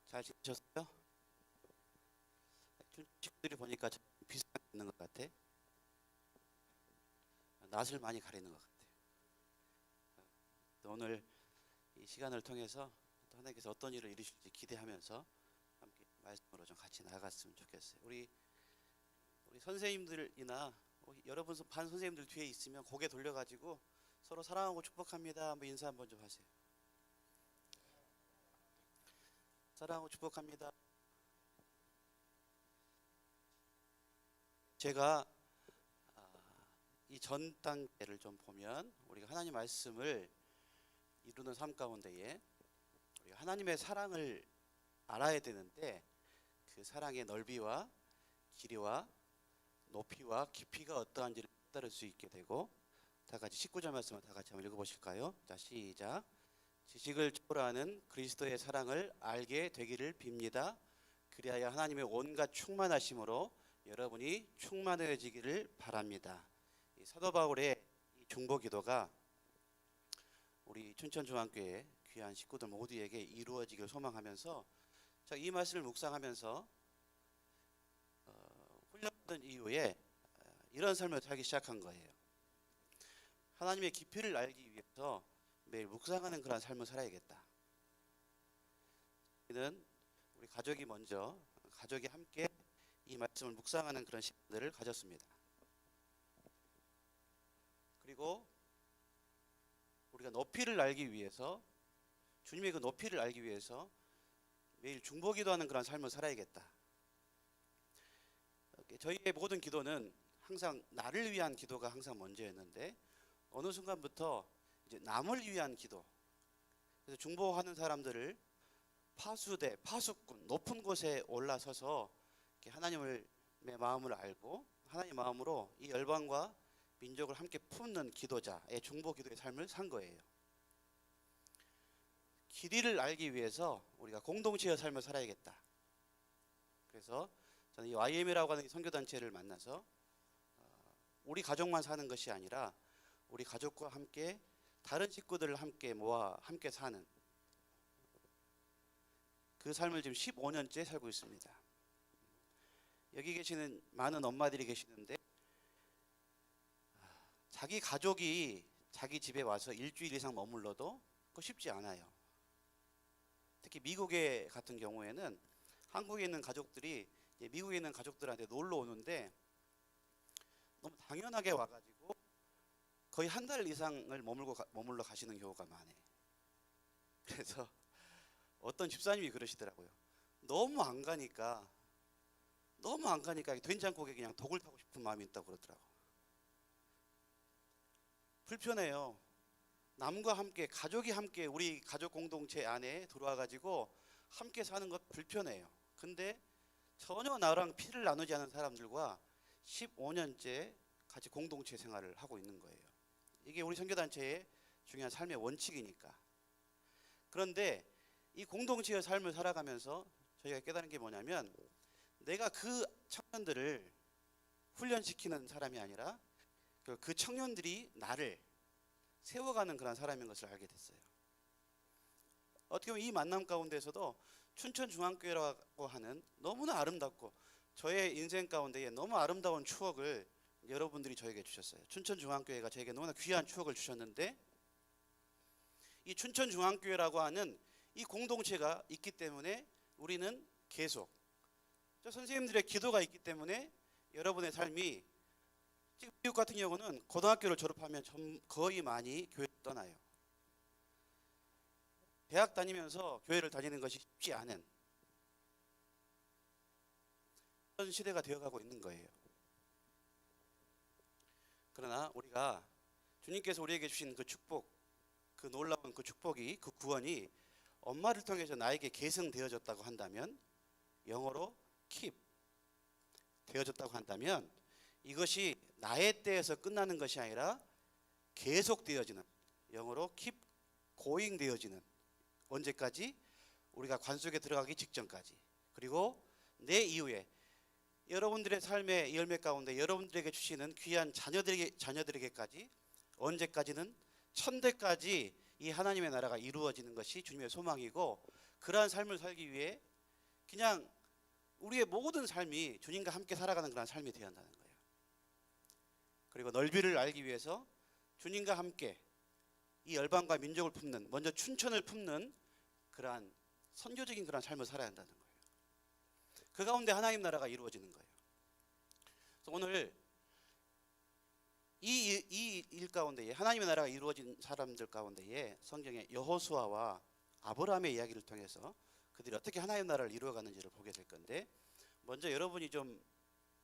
잘 지내셨어요? 친구들이 보니까 좀 비슷하게 있는 것 같아. 낯을 많이 가리는 것 같아요. 또 오늘 이 시간을 통해서 또 하나님께서 어떤 일을 이루실지 기대하면서 함께 말씀으로 좀 같이 나아갔으면 좋겠어요. 우리 선생님들이나 여러분 반 선생님들 뒤에 있으면 고개 돌려가지고 서로 사랑하고 축복합니다. 한번 인사 한번 좀 하세요. 사랑하고 축복합니다. 제가 이 전 단계를 좀 보면 우리가 하나님 말씀을 이루는 삶 가운데에 우리가 하나님의 사랑을 알아야 되는데 그 사랑의 넓이와 길이와 높이와 깊이가 어떠한지를 깨달을 수 있게 되고, 다 같이 19절 말씀을 다 같이 한번 읽어보실까요? 자, 시작. 지식을 초월하는 그리스도의 사랑을 알게 되기를 빕니다. 그리하여 하나님의 온갖 충만하심으로 여러분이 충만해지기를 바랍니다. 이 사도 바울의 이 중보기도가 우리 춘천중앙교회 귀한 식구들 모두에게 이루어지기를 소망하면서 이 말씀을 묵상하면서 훈련받은 이후에 이런 삶을 살기 시작한 거예요. 하나님의 깊이를 알기 위해서 매일 묵상하는 그런 삶을 살아야겠다. 우리 가족이 먼저 가족이 함께 이 말씀을 묵상하는 그런 시간들을 가졌습니다. 그리고 우리가 높이를 알기 위해서, 주님의 그 높이를 알기 위해서 매일 중보기도하는 그런 삶을 살아야겠다. 저희의 모든 기도는 항상 나를 위한 기도가 항상 먼저였는데 어느 순간부터 이제 남을 위한 기도. 그래서 중보하는 사람들을 파수대, 파수꾼, 높은 곳에 올라서서 하나님의 마음을 알고 하나님의 마음으로 이 열방과 민족을 함께 품는 기도자의 중보 기도의 삶을 산 거예요. 길이를 알기 위해서 우리가 공동체의 삶을 살아야겠다. 그래서 저는 이 YM이라고 하는 선교단체를 만나서 우리 가족만 사는 것이 아니라 우리 가족과 함께 다른 식구들을 함께 모아 함께 사는 그 삶을 지금 15년째 살고 있습니다. 여기 계시는 많은 엄마들이 계시는데 자기 가족이 자기 집에 와서 일주일 이상 머물러도 그거 쉽지 않아요. 특히 미국에 같은 경우에는 한국에 있는 가족들이 미국에 있는 가족들한테 놀러 오는데 너무 당연하게 와가지고 거의 한 달 이상을 머물러 가시는 경우가 많아요. 그래서 어떤 집사님이 그러시더라고요. 너무 안 가니까 된장국에 그냥 독을 타고 싶은 마음이 있다고 그러더라고. 불편해요. 남과 함께, 가족이 함께 우리 가족 공동체 안에 들어와 가지고 함께 사는 것 불편해요. 근데 전혀 나랑 피를 나누지 않은 사람들과 15년째 같이 공동체 생활을 하고 있는 거예요. 이게 우리 선교단체의 중요한 삶의 원칙이니까. 그런데 이 공동체의 삶을 살아가면서 저희가 깨달은 게 뭐냐면, 내가 그 청년들을 훈련시키는 사람이 아니라 그 청년들이 나를 세워가는 그런 사람인 것을 알게 됐어요. 어떻게 보면 이 만남 가운데서도 춘천중앙교회라고 하는 너무나 아름답고 저의 인생 가운데에 너무 아름다운 추억을 여러분들이 저에게 주셨어요. 춘천중앙교회가 저에게 너무나 귀한 추억을 주셨는데, 이 춘천중앙교회라고 하는 이 공동체가 있기 때문에 우리는 계속, 선생님들의 기도가 있기 때문에 여러분의 삶이, 지금 미국 같은 경우는 고등학교를 졸업하면 거의 많이 교회를 떠나요. 대학 다니면서 교회를 다니는 것이 쉽지 않은 그런 시대가 되어가고 있는 거예요. 그러나 우리가 주님께서 우리에게 주신 그 축복, 그 놀라운 그 축복이, 그 구원이 엄마를 통해서 나에게 계승되어졌다고 한다면, 영어로 keep 되어졌다고 한다면, 이것이 나의 때에서 끝나는 것이 아니라 계속되어지는, 영어로 keep going 되어지는, 언제까지? 우리가 관 속에 들어가기 직전까지, 그리고 내 이후에 여러분들의 삶의 열매 가운데 여러분들에게 주시는 귀한 자녀들에게까지, 언제까지는? 천대까지 이 하나님의 나라가 이루어지는 것이 주님의 소망이고, 그러한 삶을 살기 위해 그냥 우리의 모든 삶이 주님과 함께 살아가는 그런 삶이 되어야 한다는 거예요. 그리고 넓이를 알기 위해서 주님과 함께 이 열방과 민족을 품는, 먼저 춘천을 품는 그러한 선교적인 그런 삶을 살아야 한다는 거예요. 그 가운데 하나님 나라가 이루어지는 거예요. 그래서 오늘 이 일 가운데에 하나님의 나라가 이루어진 사람들 가운데에 성경에 여호수아와 아브라함의 이야기를 통해서 그들이 어떻게 하나님의 나라를 이루어가는지를 보게 될 건데, 먼저 여러분이 좀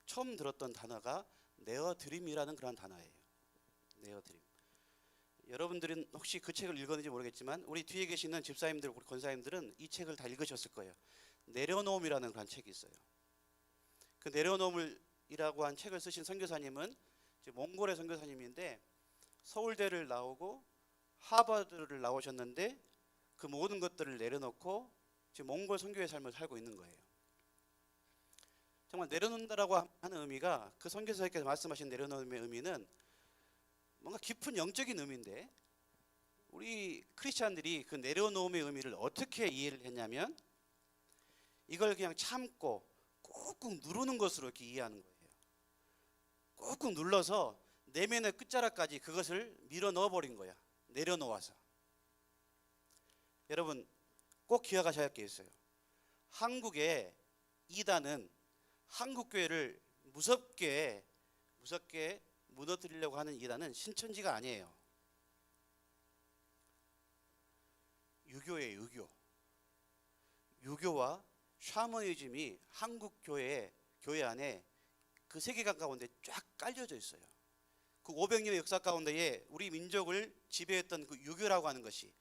처음 들었던 단어가 네어드림이라는 그런 단어예요. 네어드림. 여러분들은 혹시 그 책을 읽었는지 모르겠지만 우리 뒤에 계시는 집사님들, 우리 권사님들은 이 책을 다 읽으셨을 거예요. 내려놓음이라는 그런 책이 있어요. 그 내려놓음이라고 한 책을 쓰신 선교사님은 몽골의 선교사님인데 서울대를 나오고 하버드를 나오셨는데 그 모든 것들을 내려놓고 지금 몽골 선교의 삶을 살고 있는 거예요. 정말 내려놓는다라고 하는 의미가, 그 선교사님께서 말씀하신 내려놓음의 의미는 뭔가 깊은 영적인 의미인데, 우리 크리스찬들이 그 내려놓음의 의미를 어떻게 이해를 했냐면 이걸 그냥 참고 꾹꾹 누르는 것으로 이렇게 이해하는 거예요. 꾹꾹 눌러서 내면의 끝자락까지 그것을 밀어 넣어버린 거야. 내려놓아서. 여러분 꼭 기억하셔야 할 게 있어요. 한국의 이단은 한국교회를 무섭게 무너뜨리려고 하는 이단은 신천지가 아니에요. 유교예요. 유교와 샤머니즘이 한국 교회 안에 그 세계관 가운데 쫙 깔려져 있어요. 그 500년의 역사 가운데에 우리 민족을 지배했던 그 유교라고 하는 것이,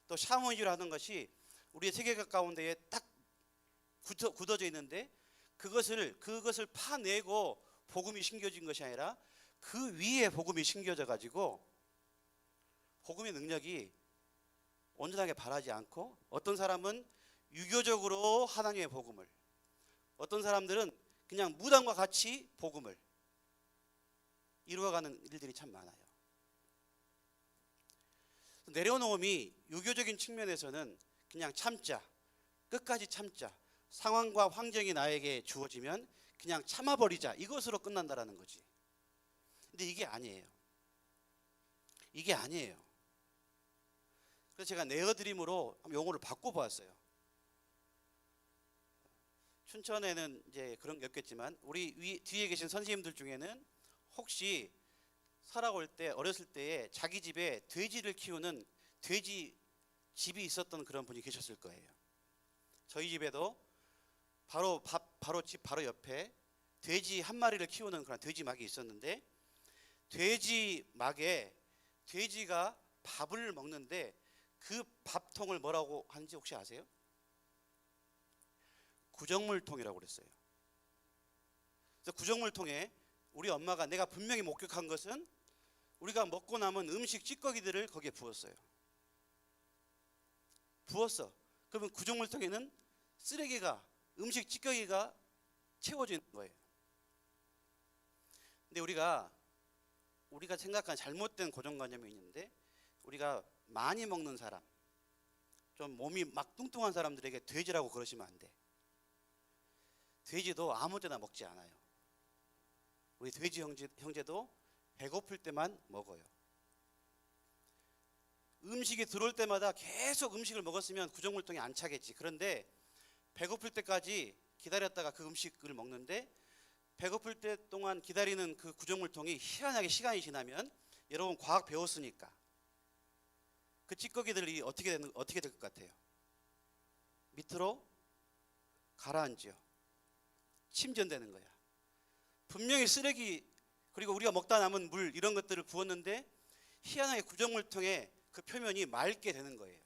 또 샤머니즘이라는 것이 우리의 세계관 가운데에 딱 굳어져 있는데, 그것을 파내고 복음이 심겨진 것이 아니라 그 위에 복음이 심겨져 가지고 복음의 능력이 온전하게 발하지 않고, 어떤 사람은 유교적으로 하나님의 복음을, 어떤 사람들은 그냥 무당과 같이 복음을 이루어가는 일들이 참 많아요. 내려놓음이 유교적인 측면에서는 그냥 참자, 끝까지 참자, 상황과 환경이 나에게 주어지면 그냥 참아버리자, 이것으로 끝난다라는 거지. 근데 이게 아니에요. 그래서 제가 네어드림으로 용어를 바꿔보았어요. 춘천에는 이제 그런 게 없겠지만 우리 뒤에 계신 선생님들 중에는 혹시 살아올 때, 어렸을 때에 자기 집에 돼지를 키우는 돼지 집이 있었던 그런 분이 계셨을 거예요. 저희 집에도 집 바로 옆에 돼지 한 마리를 키우는 그런 돼지막이 있었는데, 돼지막에 돼지가 밥을 먹는데 그 밥통을 뭐라고 하는지 혹시 아세요? 구정물통이라고 그랬어요. 그래서 구정물통에 우리 엄마가, 내가 분명히 목격한 것은, 우리가 먹고 남은 음식 찌꺼기들을 거기에 부었어요. 그러면 구정물통에는 쓰레기가, 음식 찌꺼기가 채워져 있는 거예요. 근데 우리가 생각한 잘못된 고정관념이 있는데, 우리가 많이 먹는 사람, 좀 몸이 막 뚱뚱한 사람들에게 돼지라고 그러시면 안 돼. 돼지도 아무 때나 먹지 않아요. 우리 돼지 형제도 배고플 때만 먹어요. 음식이 들어올 때마다 계속 음식을 먹었으면 구정물통에 안 차겠지. 그런데 배고플 때까지 기다렸다가 그 음식을 먹는데, 배고플 때 동안 기다리는 그 구정물통이 희한하게 시간이 지나면, 여러분 과학 배웠으니까 그 찌꺼기들이 어떻게 될 것 같아요? 밑으로 가라앉죠. 침전되는 거야. 분명히 쓰레기, 그리고 우리가 먹다 남은 물, 이런 것들을 부었는데 희한하게 구정물통에 그 표면이 맑게 되는 거예요.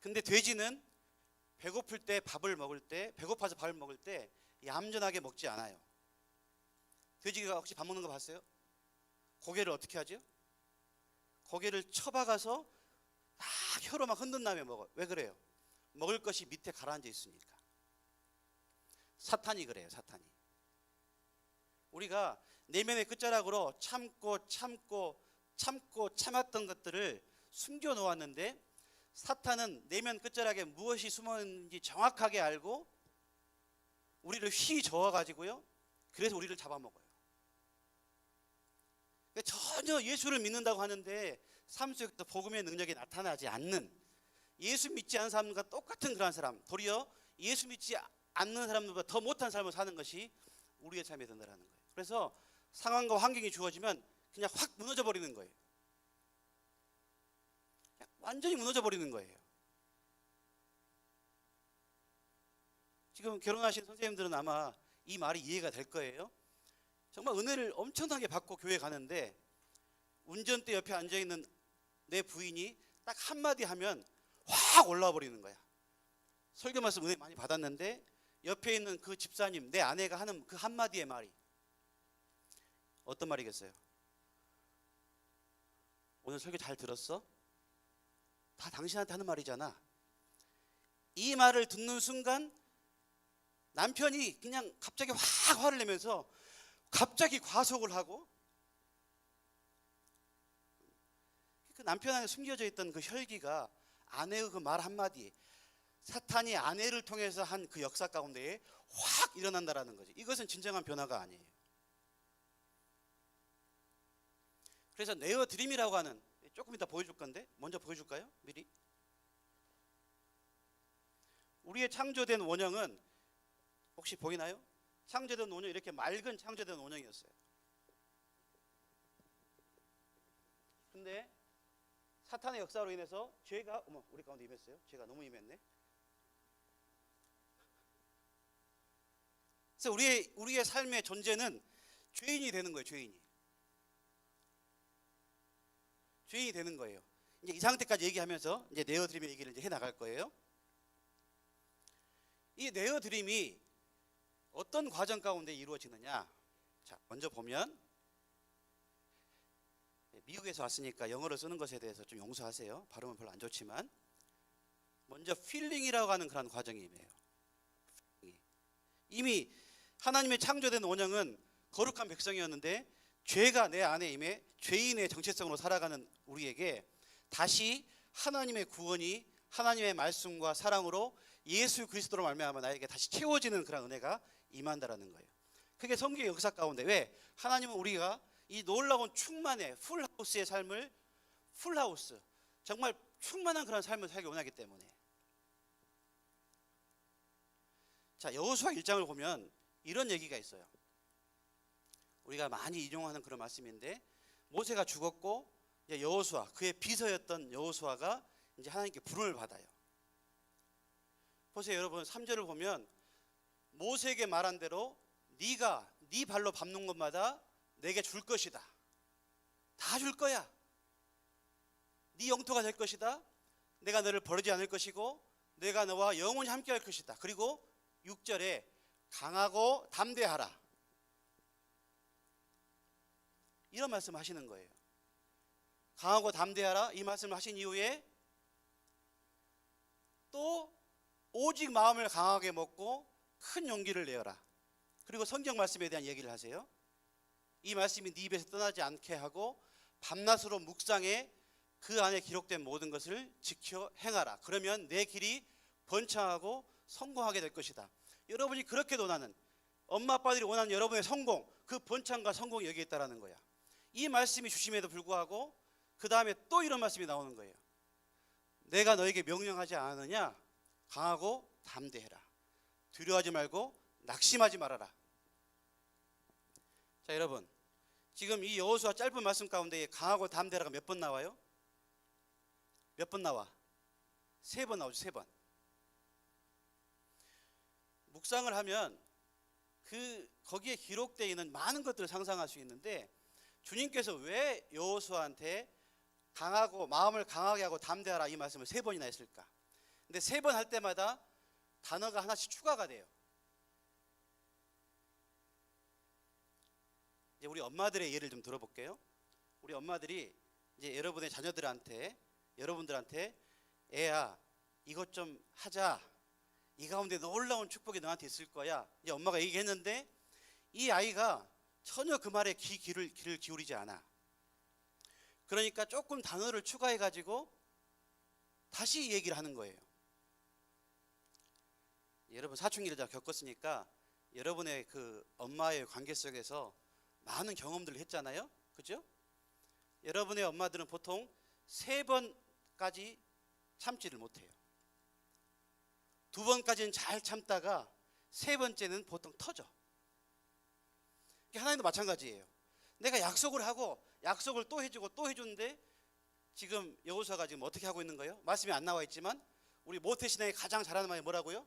근데 돼지는 배고플 때 배고파서 밥을 먹을 때 얌전하게 먹지 않아요. 돼지가 혹시 밥 먹는 거 봤어요? 고개를 어떻게 하죠? 고개를 쳐박아서 막 혀로 막 흔든 다음에 먹어요. 왜 그래요? 먹을 것이 밑에 가라앉아 있으니까. 사탄이 그래요. 사탄이. 우리가 내면의 끝자락으로 참았던 것들을 숨겨 놓았는데, 사탄은 내면 끝자락에 무엇이 숨어 있는지 정확하게 알고 우리를 휘 저어가지고요, 그래서 우리를 잡아먹어요. 전혀 예수를 믿는다고 하는데 삶 속에서 복음의 능력이 나타나지 않는, 예수 믿지 않는 사람과 똑같은 그런 사람, 도리어 예수 믿지 않는 사람들보다 더 못한 삶을 사는 것이 우리의 삶에 된다는 거예요. 그래서 상황과 환경이 주어지면 그냥 확 무너져 버리는 거예요. 그냥 완전히 무너져 버리는 거예요. 지금 결혼하신 선생님들은 아마 이 말이 이해가 될 거예요. 정말 은혜를 엄청나게 받고 교회 가는데 운전대 옆에 앉아있는 내 부인이 딱 한마디 하면 확 올라와 버리는 거야. 설교 말씀 은혜 많이 받았는데 옆에 있는 그 집사님, 내 아내가 하는 그 한마디의 말이 어떤 말이겠어요? 오늘 설교 잘 들었어? 다 당신한테 하는 말이잖아. 이 말을 듣는 순간 남편이 그냥 갑자기 확 화를 내면서 갑자기 과속을 하고, 그 남편 안에 숨겨져 있던 그 혈기가 아내의 그 말 한마디, 사탄이 아내를 통해서 한 그 역사 가운데에 확 일어난다라는 거지. 이것은 진정한 변화가 아니에요. 그래서 네어 드림이라고 하는, 조금 이따 보여줄 건데 먼저 보여줄까요? 미리. 우리의 창조된 원형은 혹시 보이나요? 창조된 원형, 이렇게 맑은 창조된 원형이었어요. 근데 사탄의 역사로 인해서 죄가, 우리 가운데 임했어요. 죄가 너무 임했네. 그래서 우리의 삶의 존재는 죄인이 되는 거예요. 죄인이 되는 거예요. 이제 이 상태까지 얘기하면서 이제 네어 드림의 얘기를 이제 해 나갈 거예요. 이 네어 드림이 어떤 과정 가운데 이루어지느냐? 자, 먼저 보면, 미국에서 왔으니까 영어로 쓰는 것에 대해서 좀 용서하세요. 발음은 별로 안 좋지만, 먼저 필링이라고 하는 그런 과정이에요. 이미 하나님의 창조된 원형은 거룩한 백성이었는데 죄가 내 안에 임해 죄인의 정체성으로 살아가는 우리에게 다시 하나님의 구원이 하나님의 말씀과 사랑으로 예수 그리스도로 말미암아 나에게 다시 채워지는 그런 은혜가 임한다라는 거예요. 그게 성경의 역사 가운데, 왜? 하나님은 우리가 이 놀라운 충만의 풀하우스의 삶을, 풀하우스, 정말 충만한 그런 삶을 살기 원하기 때문에. 자, 여호수아 1장을 보면 이런 얘기가 있어요. 우리가 많이 인용하는 그런 말씀인데, 모세가 죽었고 이제 여호수아, 그의 비서였던 여호수아가 이제 하나님께 부름을 받아요. 보세요, 여러분. 3절을 보면 모세에게 말한 대로 네가 네 발로 밟는 것마다 내게 줄 것이다. 다 줄 거야. 네 영토가 될 것이다. 내가 너를 버리지 않을 것이고 내가 너와 영원히 함께 할 것이다. 그리고 6절에 강하고 담대하라, 이런 말씀을 하시는 거예요. 강하고 담대하라, 이 말씀을 하신 이후에 또 오직 마음을 강하게 먹고 큰 용기를 내어라. 그리고 성경 말씀에 대한 얘기를 하세요. 이 말씀이 네 입에서 떠나지 않게 하고 밤낮으로 묵상해 그 안에 기록된 모든 것을 지켜 행하라. 그러면 내 길이 번창하고 성공하게 될 것이다. 여러분이 그렇게 원하는, 엄마 아빠들이 원하는 여러분의 성공, 그 번창과 성공이 여기에 있다라는 거야. 이 말씀이 주심에도 불구하고 그 다음에 또 이런 말씀이 나오는 거예요. 내가 너에게 명령하지 않느냐? 강하고 담대해라. 두려워하지 말고 낙심하지 말아라. 자, 여러분, 지금 이 여호수아 짧은 말씀 가운데 강하고 담대하라가 몇 번 나와요? 몇 번 나와? 3번 나오죠. 3번. 묵상을 하면 거기에 기록되어 있는 많은 것들을 상상할 수 있는데, 주님께서 왜 여호수아한테 강하고 마음을 강하게 하고 담대하라 이 말씀을 3번이나 했을까? 근데 3번 할 때마다 단어가 하나씩 추가가 돼요. 이제 우리 엄마들의 예를 좀 들어볼게요. 우리 엄마들이 이제 여러분의 자녀들한테, 여러분들한테, 애야 이것 좀 하자, 이 가운데 놀라운 축복이 너한테 있을 거야, 이제 엄마가 얘기했는데 이 아이가 전혀 그 말에 귀를 기울이지 않아. 그러니까 조금 단어를 추가해 가지고 다시 얘기를 하는 거예요. 여러분 사춘기를 다 겪었으니까 여러분의 그 엄마의 관계 속에서 많은 경험들을 했잖아요. 그죠? 여러분의 엄마들은 보통 3번까지 참지를 못해요. 2번까지는 잘 참다가 3번째는 보통 터져. 하나님도 마찬가지예요. 내가 약속을 하고 약속을 또 해주고 또 해주는데 지금 여호수아가 지금 어떻게 하고 있는 거예요? 말씀이 안 나와 있지만 우리 모태신앙이 가장 잘하는 말이 뭐라고요?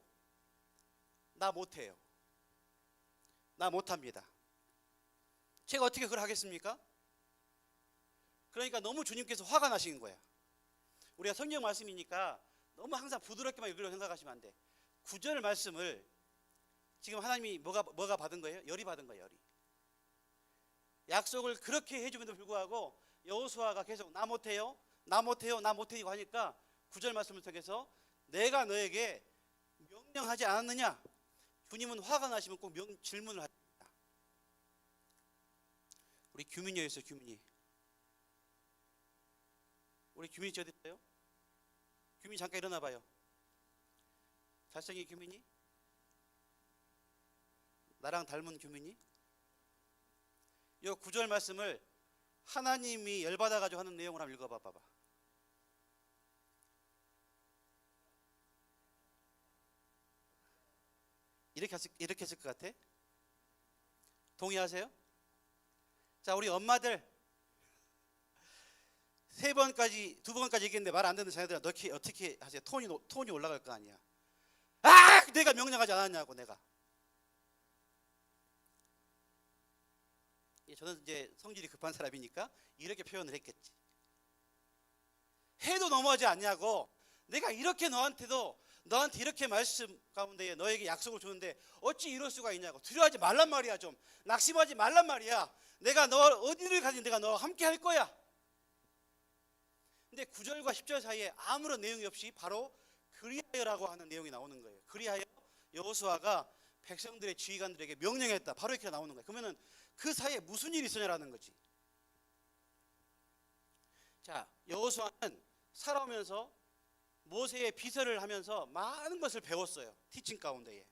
나 못해요. 나 못합니다. 제가 어떻게 그걸 하겠습니까? 그러니까 너무 주님께서 화가 나신 거야. 우리가 성경 말씀이니까 너무 항상 부드럽게만 읽으려고 생각하시면 안 돼. 9절 말씀을 지금 하나님이 뭐가 받은 거예요? 열이 받은 거예요. 열이. 약속을 그렇게 해줌에도 불구하고 여호수아가 계속 나 못해요, 나 못해요, 나 못해요 하니까 9절 말씀을 통해서 내가 너에게 명령하지 않았느냐? 주님은 화가 나시면 꼭 질문을 하십니다. 우리 규민이 어디 있어요? 규민이. 우리 규민이 어디 있어요? 규민이 잠깐 일어나 봐요. 잘생긴 규민이? 나랑 닮은 규민이? 이 9절 말씀을 하나님이 열받아가지고 하는 내용을 한번 읽어봐. 이렇게 했을 것 같아? 동의하세요? 자, 우리 엄마들 3번까지 2번까지 얘기했는데 말 안 듣는 자녀들은 어떻게 하세요? 톤이 올라갈 거 아니야. 아, 내가 명령하지 않았냐고. 내가. 저는 이제 성질이 급한 사람이니까 이렇게 표현을 했겠지. 해도 넘어가지 않냐고. 내가 이렇게 너한테 이렇게 말씀 가운데 너에게 약속을 주는데 어찌 이럴 수가 있냐고. 두려워하지 말란 말이야. 좀 낙심하지 말란 말이야. 내가 너 어디를 가든 내가 너와 함께 할 거야. 근데 9절과 10절 사이에 아무런 내용이 없이 바로 그리하여라고 하는 내용이 나오는 거예요. 그리하여 여호수아가 백성들의 지휘관들에게 명령했다. 바로 이렇게 나오는 거예요. 그러면은 그 사이에 무슨 일이 있었냐라는 거지. 자, 여호수아는 살아오면서 모세의 비서를 하면서 많은 것을 배웠어요. 티칭 가운데에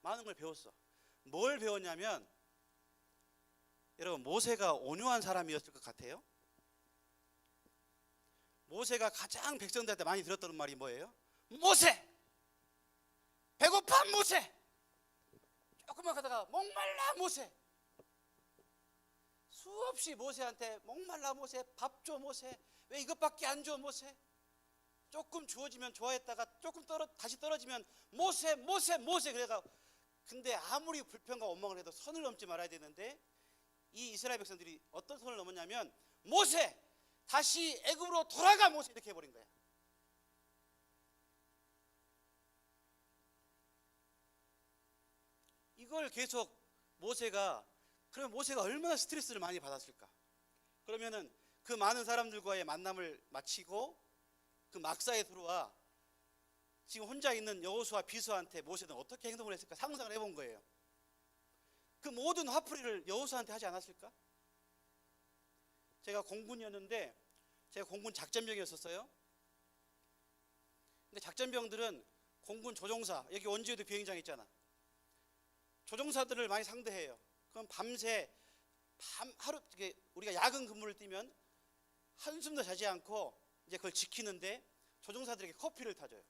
많은 걸 배웠어. 뭘 배웠냐면, 여러분 모세가 온유한 사람이었을 것 같아요? 모세가 가장 백성들한테 많이 들었던 말이 뭐예요? 모세! 배고파 모세! 조금만 가다가 목말라 모세! 수없이 모세한테 목말라 모세, 밥 줘 모세, 왜 이것밖에 안 줘 모세? 조금 주어지면 좋아했다가 조금 다시 떨어지면 모세 그래가. 근데 아무리 불평과 원망을 해도 선을 넘지 말아야 되는데 이 이스라엘 백성들이 어떤 선을 넘었냐면 모세 다시 애굽으로 돌아가 모세 이렇게 해버린 거야. 이걸 계속 그러면 모세가 얼마나 스트레스를 많이 받았을까. 그러면은 그 많은 사람들과의 만남을 마치고 그 막사에 들어와 지금 혼자 있는 여호수아 비서한테 모세는 어떻게 행동을 했을까 상상을 해본 거예요. 그 모든 화풀이를 여호수아한테 하지 않았을까? 제가 공군이었는데 제가 공군 작전병이었었어요. 근데 작전병들은 공군 조종사, 여기 원주에도 비행장 있잖아. 조종사들을 많이 상대해요. 그럼 밤새 하루 우리가 야근 근무를 뛰면 한숨도 자지 않고 이제 그걸 지키는데 조종사들에게 커피를 타줘요.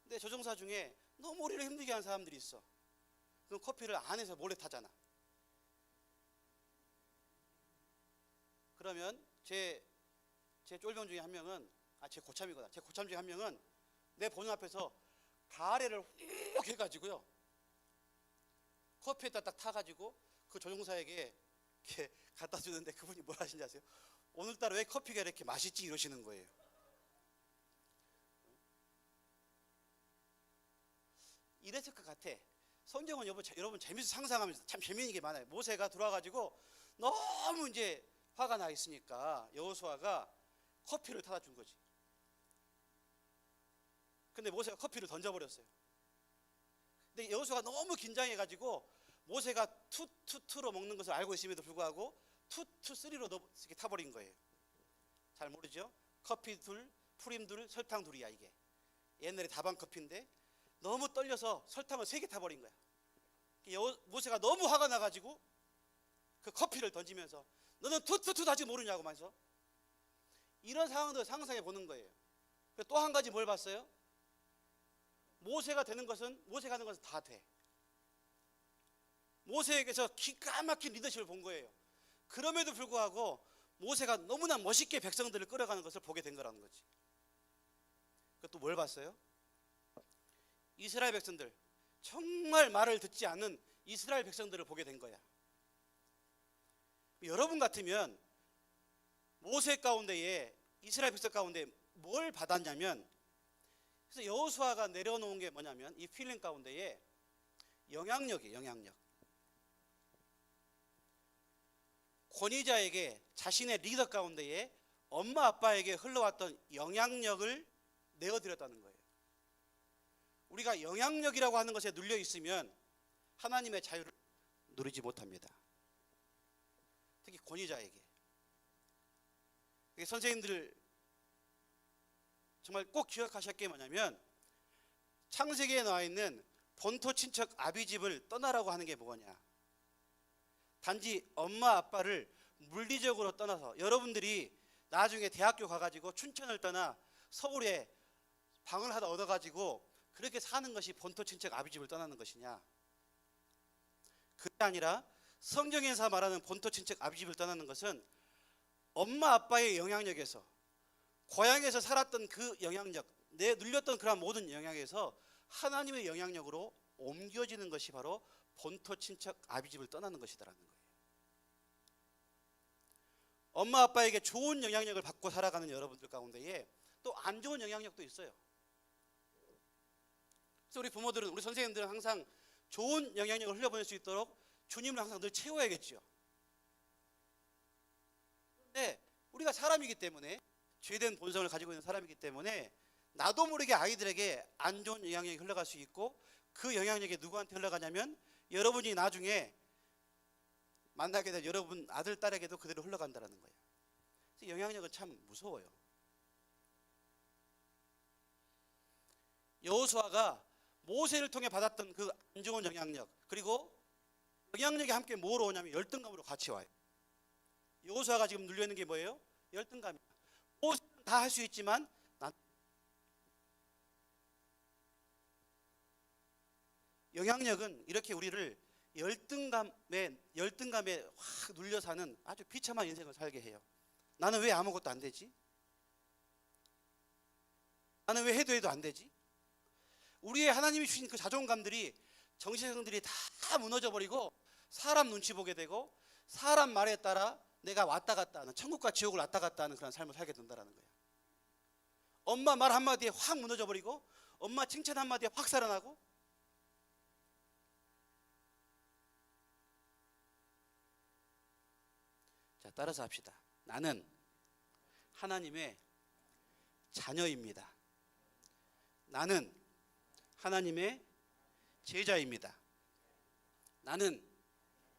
근데 조종사 중에 너무 우리를 힘들게 하는 사람들이 있어. 그럼 커피를 안에서 몰래 타잖아. 그러면 제 쫄병 중에 한 명은 제 고참이거든. 제 고참 중에 한 명은 내 보는 앞에서 가래를 훅 해가지고요 커피에다 딱 타가지고 그 조종사에게 이렇게 갖다 주는데 그분이 뭘 하시는지 아세요? 오늘따라 왜 커피가 이렇게 맛있지 이러시는 거예요. 이랬을 것 같아. 성경은 여러분 재미있어 상상하면서 참 재미있는 게 많아요. 모세가 들어와가지고 너무 이제 화가 나 있으니까 여호수아가 커피를 타다 준 거지. 근데 모세가 커피를 던져버렸어요. 근데 여호수아가 너무 긴장해가지고 모세가 투투투로 먹는 것을 알고 있음에도 불구하고 투투쓰리로 이렇게 타버린 거예요. 잘 모르죠? 커피 둘, 프림 둘, 설탕 둘이야 이게. 옛날에 다방 커피인데 너무 떨려서 설탕을 3개 타버린 거야. 모세가 너무 화가 나가지고 그 커피를 던지면서 너는 투투투 아직 모르냐고 하면서 이런 상황들을 상상해 보는 거예요. 또 한 가지 뭘 봤어요? 모세가 하는 것은 다 돼. 모세에게서 기가 막힌 리더십을 본 거예요. 그럼에도 불구하고 모세가 너무나 멋있게 백성들을 끌어가는 것을 보게 된 거라는 거지. 또 뭘 봤어요? 이스라엘 백성들, 정말 말을 듣지 않는 이스라엘 백성들을 보게 된 거야. 여러분 같으면 모세 가운데에 이스라엘 백성 가운데 뭘 받았냐면, 그래서 여호수아가 내려놓은 게 뭐냐면 이 필름 가운데에 영향력이에요. 영향력. 권위자에게 자신의 리더 가운데에 엄마 아빠에게 흘러왔던 영향력을 내어드렸다는 거예요. 우리가 영향력이라고 하는 것에 눌려 있으면 하나님의 자유를 누리지 못합니다. 특히 권위자에게. 선생님들 정말 꼭 기억하실 게 뭐냐면, 창세기에 나와 있는 본토 친척 아비집을 떠나라고 하는 게 뭐냐. 단지 엄마 아빠를 물리적으로 떠나서, 여러분들이 나중에 대학교 가가지고 춘천을 떠나 서울에 방을 하나 얻어가지고 그렇게 사는 것이 본토 친척 아비집을 떠나는 것이냐. 그게 아니라 성경에서 말하는 본토 친척 아비집을 떠나는 것은 엄마 아빠의 영향력에서, 고향에서 살았던 그 영향력, 내 눌렸던 그런 모든 영향에서 하나님의 영향력으로 옮겨지는 것이 바로 본토 친척 아비집을 떠나는 것이다라는 거예요. 엄마 아빠에게 좋은 영향력을 받고 살아가는 여러분들 가운데에 또 안 좋은 영향력도 있어요. 그래서 우리 부모들은, 우리 선생님들은 항상 좋은 영향력을 흘려보낼 수 있도록 주님을 항상 늘 채워야겠죠. 그런데 우리가 사람이기 때문에, 죄된 본성을 가지고 있는 사람이기 때문에 나도 모르게 아이들에게 안 좋은 영향력이 흘러갈 수 있고, 그 영향력이 누구한테 흘러가냐면 여러분이 나중에 만나게 될 여러분 아들, 딸에게도 그대로 흘러간다는 거예요. 그래서 영향력은 참 무서워요. 여호수아가 모세를 통해 받았던 그 안 좋은 영향력, 그리고 영향력이 함께 뭐로 오냐면 열등감으로 같이 와요. 여호수아가 지금 눌려있는 게 뭐예요? 열등감이야. 모세는 다 할 수 있지만 난, 영향력은 이렇게 우리를 열등감에 확 눌려 사는 아주 비참한 인생을 살게 해요. 나는 왜 아무것도 안 되지? 나는 왜 해도 안 되지? 우리의 하나님이 주신 그 자존감들이, 정체성들이 다 무너져 버리고 사람 눈치 보게 되고 사람 말에 따라 내가 왔다 갔다 하는, 천국과 지옥을 왔다 갔다 하는 그런 삶을 살게 된다는 거예요. 엄마 말 한마디에 확 무너져 버리고 엄마 칭찬 한마디에 확 살아나고. 자, 따라서 합시다. 나는 하나님의 자녀입니다. 나는 하나님의 제자입니다. 나는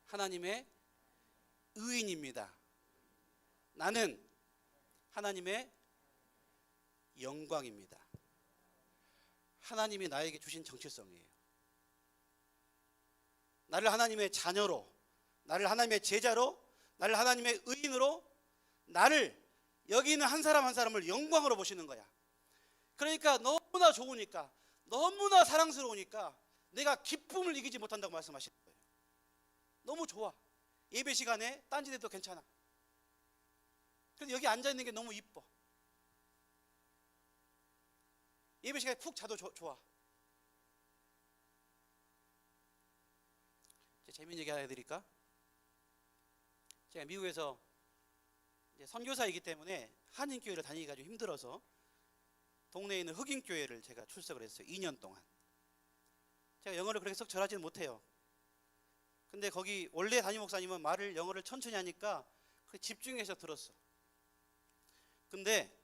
하나님의 의인입니다. 나는 하나님의 영광입니다. 하나님이 나에게 주신 정체성이에요. 나를 하나님의 자녀로, 나를 하나님의 제자로, 나를 하나님의 의인으로, 나를, 여기 있는 한 사람 한 사람을 영광으로 보시는 거야. 그러니까 너무나 좋으니까, 너무나 사랑스러우니까 내가 기쁨을 이기지 못한다고 말씀하시는 거예요. 너무 좋아. 예배 시간에 딴짓해도 괜찮아. 그래서 여기 앉아있는 게 너무 이뻐. 예배 시간에 푹 자도 좋아. 재미있는 얘기 하나 해드릴까? 제가 미국에서 이제 선교사이기 때문에 한인교회를 다니기가 좀 힘들어서 동네에 있는 흑인교회를 제가 출석을 했어요. 2년 동안. 제가 영어를 그렇게 썩 잘하지는 못해요. 근데 거기 원래 담임 목사님은 말을, 영어를 천천히 하니까 집중해서 들었어. 근데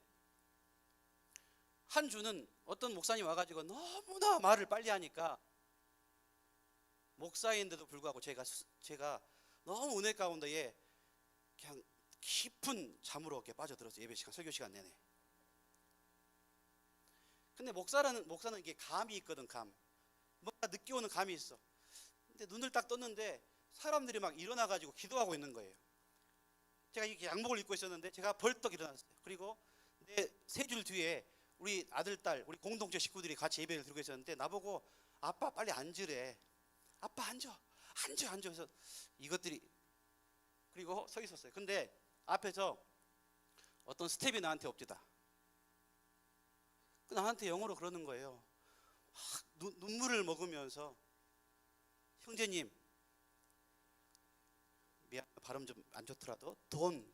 한 주는 어떤 목사님 와가지고 너무나 말을 빨리 하니까, 목사인데도 불구하고 제가 너무 은혜 가운데에 그냥 깊은 잠으로 이렇게 빠져들었어요. 예배 시간, 설교 시간 내내. 근데 목사는 이게 감이 있거든. 뭔가 늦게 오는 감이 있어. 근데 눈을 딱 떴는데 사람들이 막 일어나가지고 기도하고 있는 거예요. 제가 이렇게 양복을 입고 있었는데 제가 벌떡 일어났어요. 그리고 내 세 줄 뒤에 우리 아들, 딸, 우리 공동체 식구들이 같이 예배를 드리고 있었는데 나보고 아빠 빨리 앉으래. 아빠 앉아. 그래서 이것들이 그리고 서 있었어요. 근데 앞에서 어떤 스텝이 나한테 옵디다. 나한테 영어로 그러는 거예요. 눈물을 먹으면서 형제님, 미안, 발음 좀 안 좋더라도 don't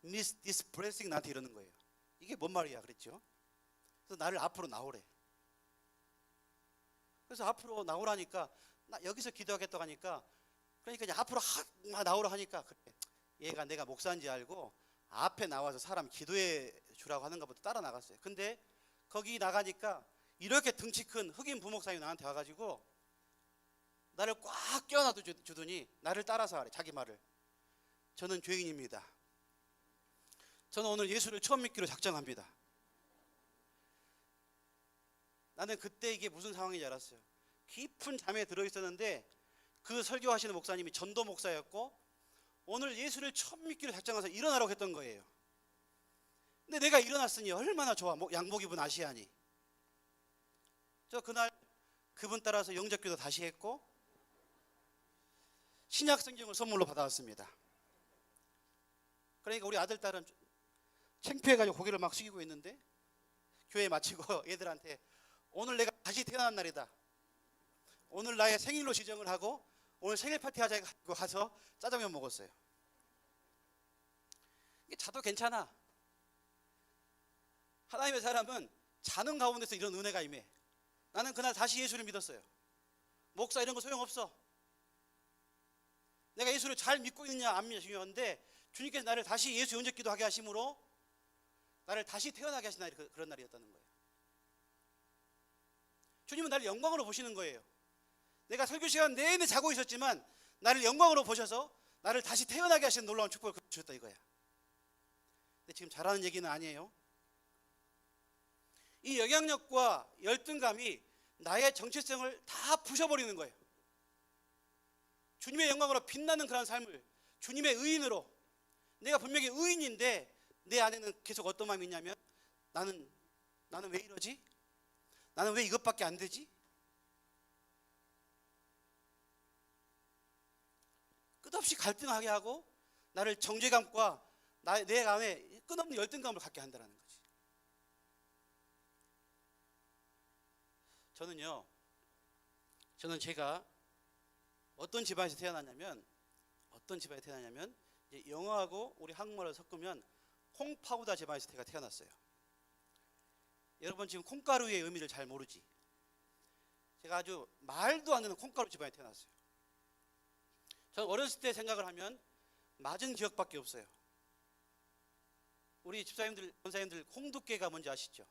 miss this blessing. 나한테 이러는 거예요. 이게 뭔 말이야 그랬죠. 그래서 나를 앞으로 나오래. 그래서 앞으로 나오라니까 나 여기서 기도하겠다고 하니까 그러니까 이제 앞으로 나오라 하니까 그래. 얘가 내가 목사인지 알고 앞에 나와서 사람 기도해 주라고 하는 것부터 따라 나갔어요. 근데 거기 나가니까 이렇게 등치 큰 흑인 부목사님이 나한테 와가지고 나를 꽉 껴안아 주더니 나를 따라서 하래. 자기 말을. 저는 죄인입니다. 저는 오늘 예수를 처음 믿기로 작정합니다. 나는 그때 이게 무슨 상황인지 알았어요. 깊은 잠에 들어있었는데 그 설교하시는 목사님이 전도 목사였고 오늘 예수를 처음 믿기로 작정해서 일어나라고 했던 거예요. 근데 내가 일어났으니 얼마나 좋아. 양복 입은 아시아니. 저 그날 그분 따라서 영접기도 다시 했고 신약 성경을 선물로 받아왔습니다. 그러니까 우리 아들, 딸은 창피해가지고 고개를 막 숙이고 있는데 교회 마치고 애들한테 오늘 내가 다시 태어난 날이다. 오늘 나의 생일로 지정을 하고 오늘 생일 파티 하자고 가서 짜장면 먹었어요. 이게 자도 괜찮아. 하나님의 사람은 자는 가운데서 이런 은혜가 임해. 나는 그날 다시 예수를 믿었어요. 목사 이런 거 소용없어. 내가 예수를 잘 믿고 있느냐 안 믿느냐 중요한데 주님께서 나를 다시 예수 영접 기도하게 하심으로 나를 다시 태어나게 하신 날이 그런 날이었다는 거예요. 주님은 나를 영광으로 보시는 거예요. 내가 설교 시간 내내 자고 있었지만 나를 영광으로 보셔서 나를 다시 태어나게 하시는 놀라운 축복을 주셨다 이거야. 근데 지금 잘하는 얘기는 아니에요. 이 영향력과 열등감이 나의 정체성을 다 부셔버리는 거예요. 주님의 영광으로 빛나는 그런 삶을 주님의 의인으로 내가 분명히 의인인데 내 안에는 계속 어떤 마음이 있냐면 나는 왜 이러지? 나는 왜 이것밖에 안 되지? 끝없이 갈등하게 하고 나를 정죄감과 내 안에 끝없는 열등감을 갖게 한다는 거지. 저는 제가 어떤 집안에서 태어났냐면 이제 영어하고 우리 한국말을 섞으면 콩파우다 집안에서 제가 태어났어요. 여러분 지금 콩가루의 의미를 잘 모르지? 제가 아주 말도 안 되는 콩가루 집안에 태어났어요. 저는 어렸을 때 생각을 하면 맞은 기억밖에 없어요. 우리 집사님들, 권사님들 홍두깨가 뭔지 아시죠?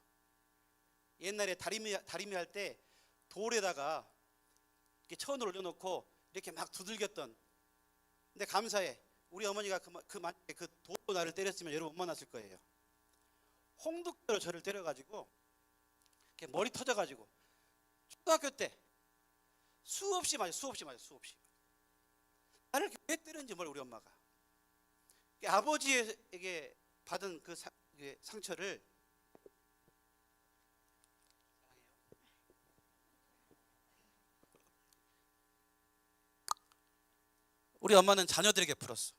옛날에 다리미 할 때 돌에다가 이렇게 천을 올려놓고 이렇게 막 두들겼던. 근데 감사해. 우리 어머니가 그 돌로 나를 때렸으면 여러분 못 만났을 거예요. 홍두깨로 저를 때려가지고 이렇게 머리 터져가지고 초등학교 때 수없이 맞았어. 나를 왜 때렸는지 몰라 우리 엄마가. 아버지에게 받은 그 상처를 우리 엄마는 자녀들에게 풀었어.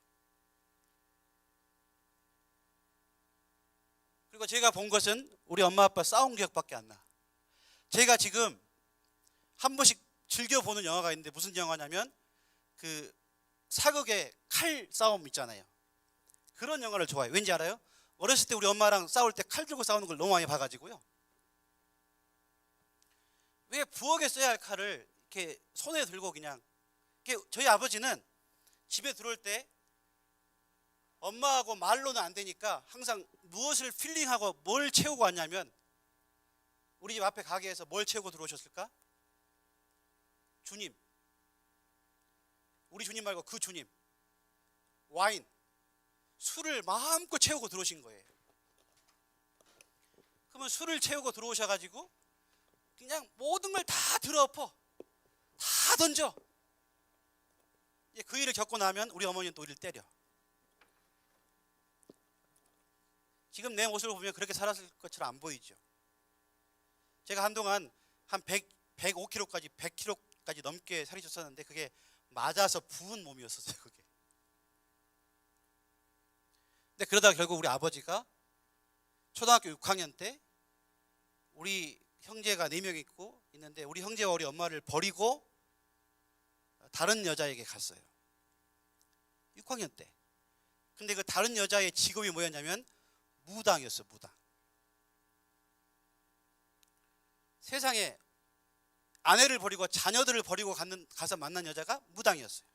그리고 제가 본 것은 우리 엄마 아빠 싸운 기억밖에 안 나. 제가 지금 한 번씩 즐겨보는 영화가 있는데 무슨 영화냐면 그 사극의 칼 싸움 있잖아요. 그런 영화를 좋아해요. 왠지 알아요? 어렸을 때 우리 엄마랑 싸울 때 칼 들고 싸우는 걸 너무 많이 봐가지고요. 왜 부엌에 써야 할 칼을 이렇게 손에 들고 그냥. 저희 아버지는 집에 들어올 때 엄마하고 말로는 안 되니까 항상 무엇을 필링하고 뭘 채우고 왔냐면 우리 집 앞에 가게에서 뭘 채우고 들어오셨을까? 주님. 우리 주님 말고 그 주님. 와인, 술을 마음껏 채우고 들어오신 거예요. 그러면 술을 채우고 들어오셔가지고 그냥 모든 걸 다 들어엎어, 다 던져. 그 일을 겪고 나면 우리 어머니는 또 우리를 때려. 지금 내 모습을 보면 그렇게 살았을 것처럼 안 보이죠. 제가 한동안 한 105kg까지 100kg까지 넘게 살이 쪘었는데 그게 맞아서 부은 몸이었었어요. 그게. 근데 그러다가 결국 우리 아버지가 초등학교 6학년 때 우리 형제가 4명 있는데 우리 형제와 우리 엄마를 버리고 다른 여자에게 갔어요. 6학년 때. 근데 그 다른 여자의 직업이 뭐였냐면 무당이었어요. 무당. 세상에 아내를 버리고 자녀들을 버리고 가서 만난 여자가 무당이었어요.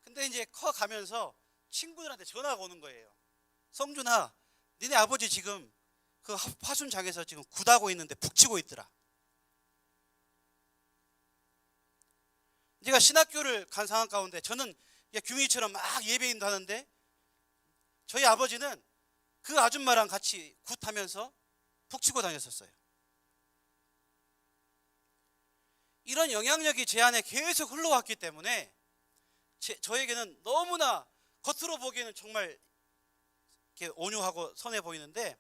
근데 이제 커가면서 친구들한테 전화가 오는 거예요. 성준아, 니네 아버지 지금 그 화순장에서 지금 굿하고 있는데 북치고 있더라. 제가 신학교를 간 상황 가운데 저는 규민이처럼 막 예배인도 하는데 저희 아버지는 그 아줌마랑 같이 굿하면서 북치고 다녔었어요. 이런 영향력이 제 안에 계속 흘러왔기 때문에 저에게는 너무나 겉으로 보기에는 정말 이렇게 온유하고 선해 보이는데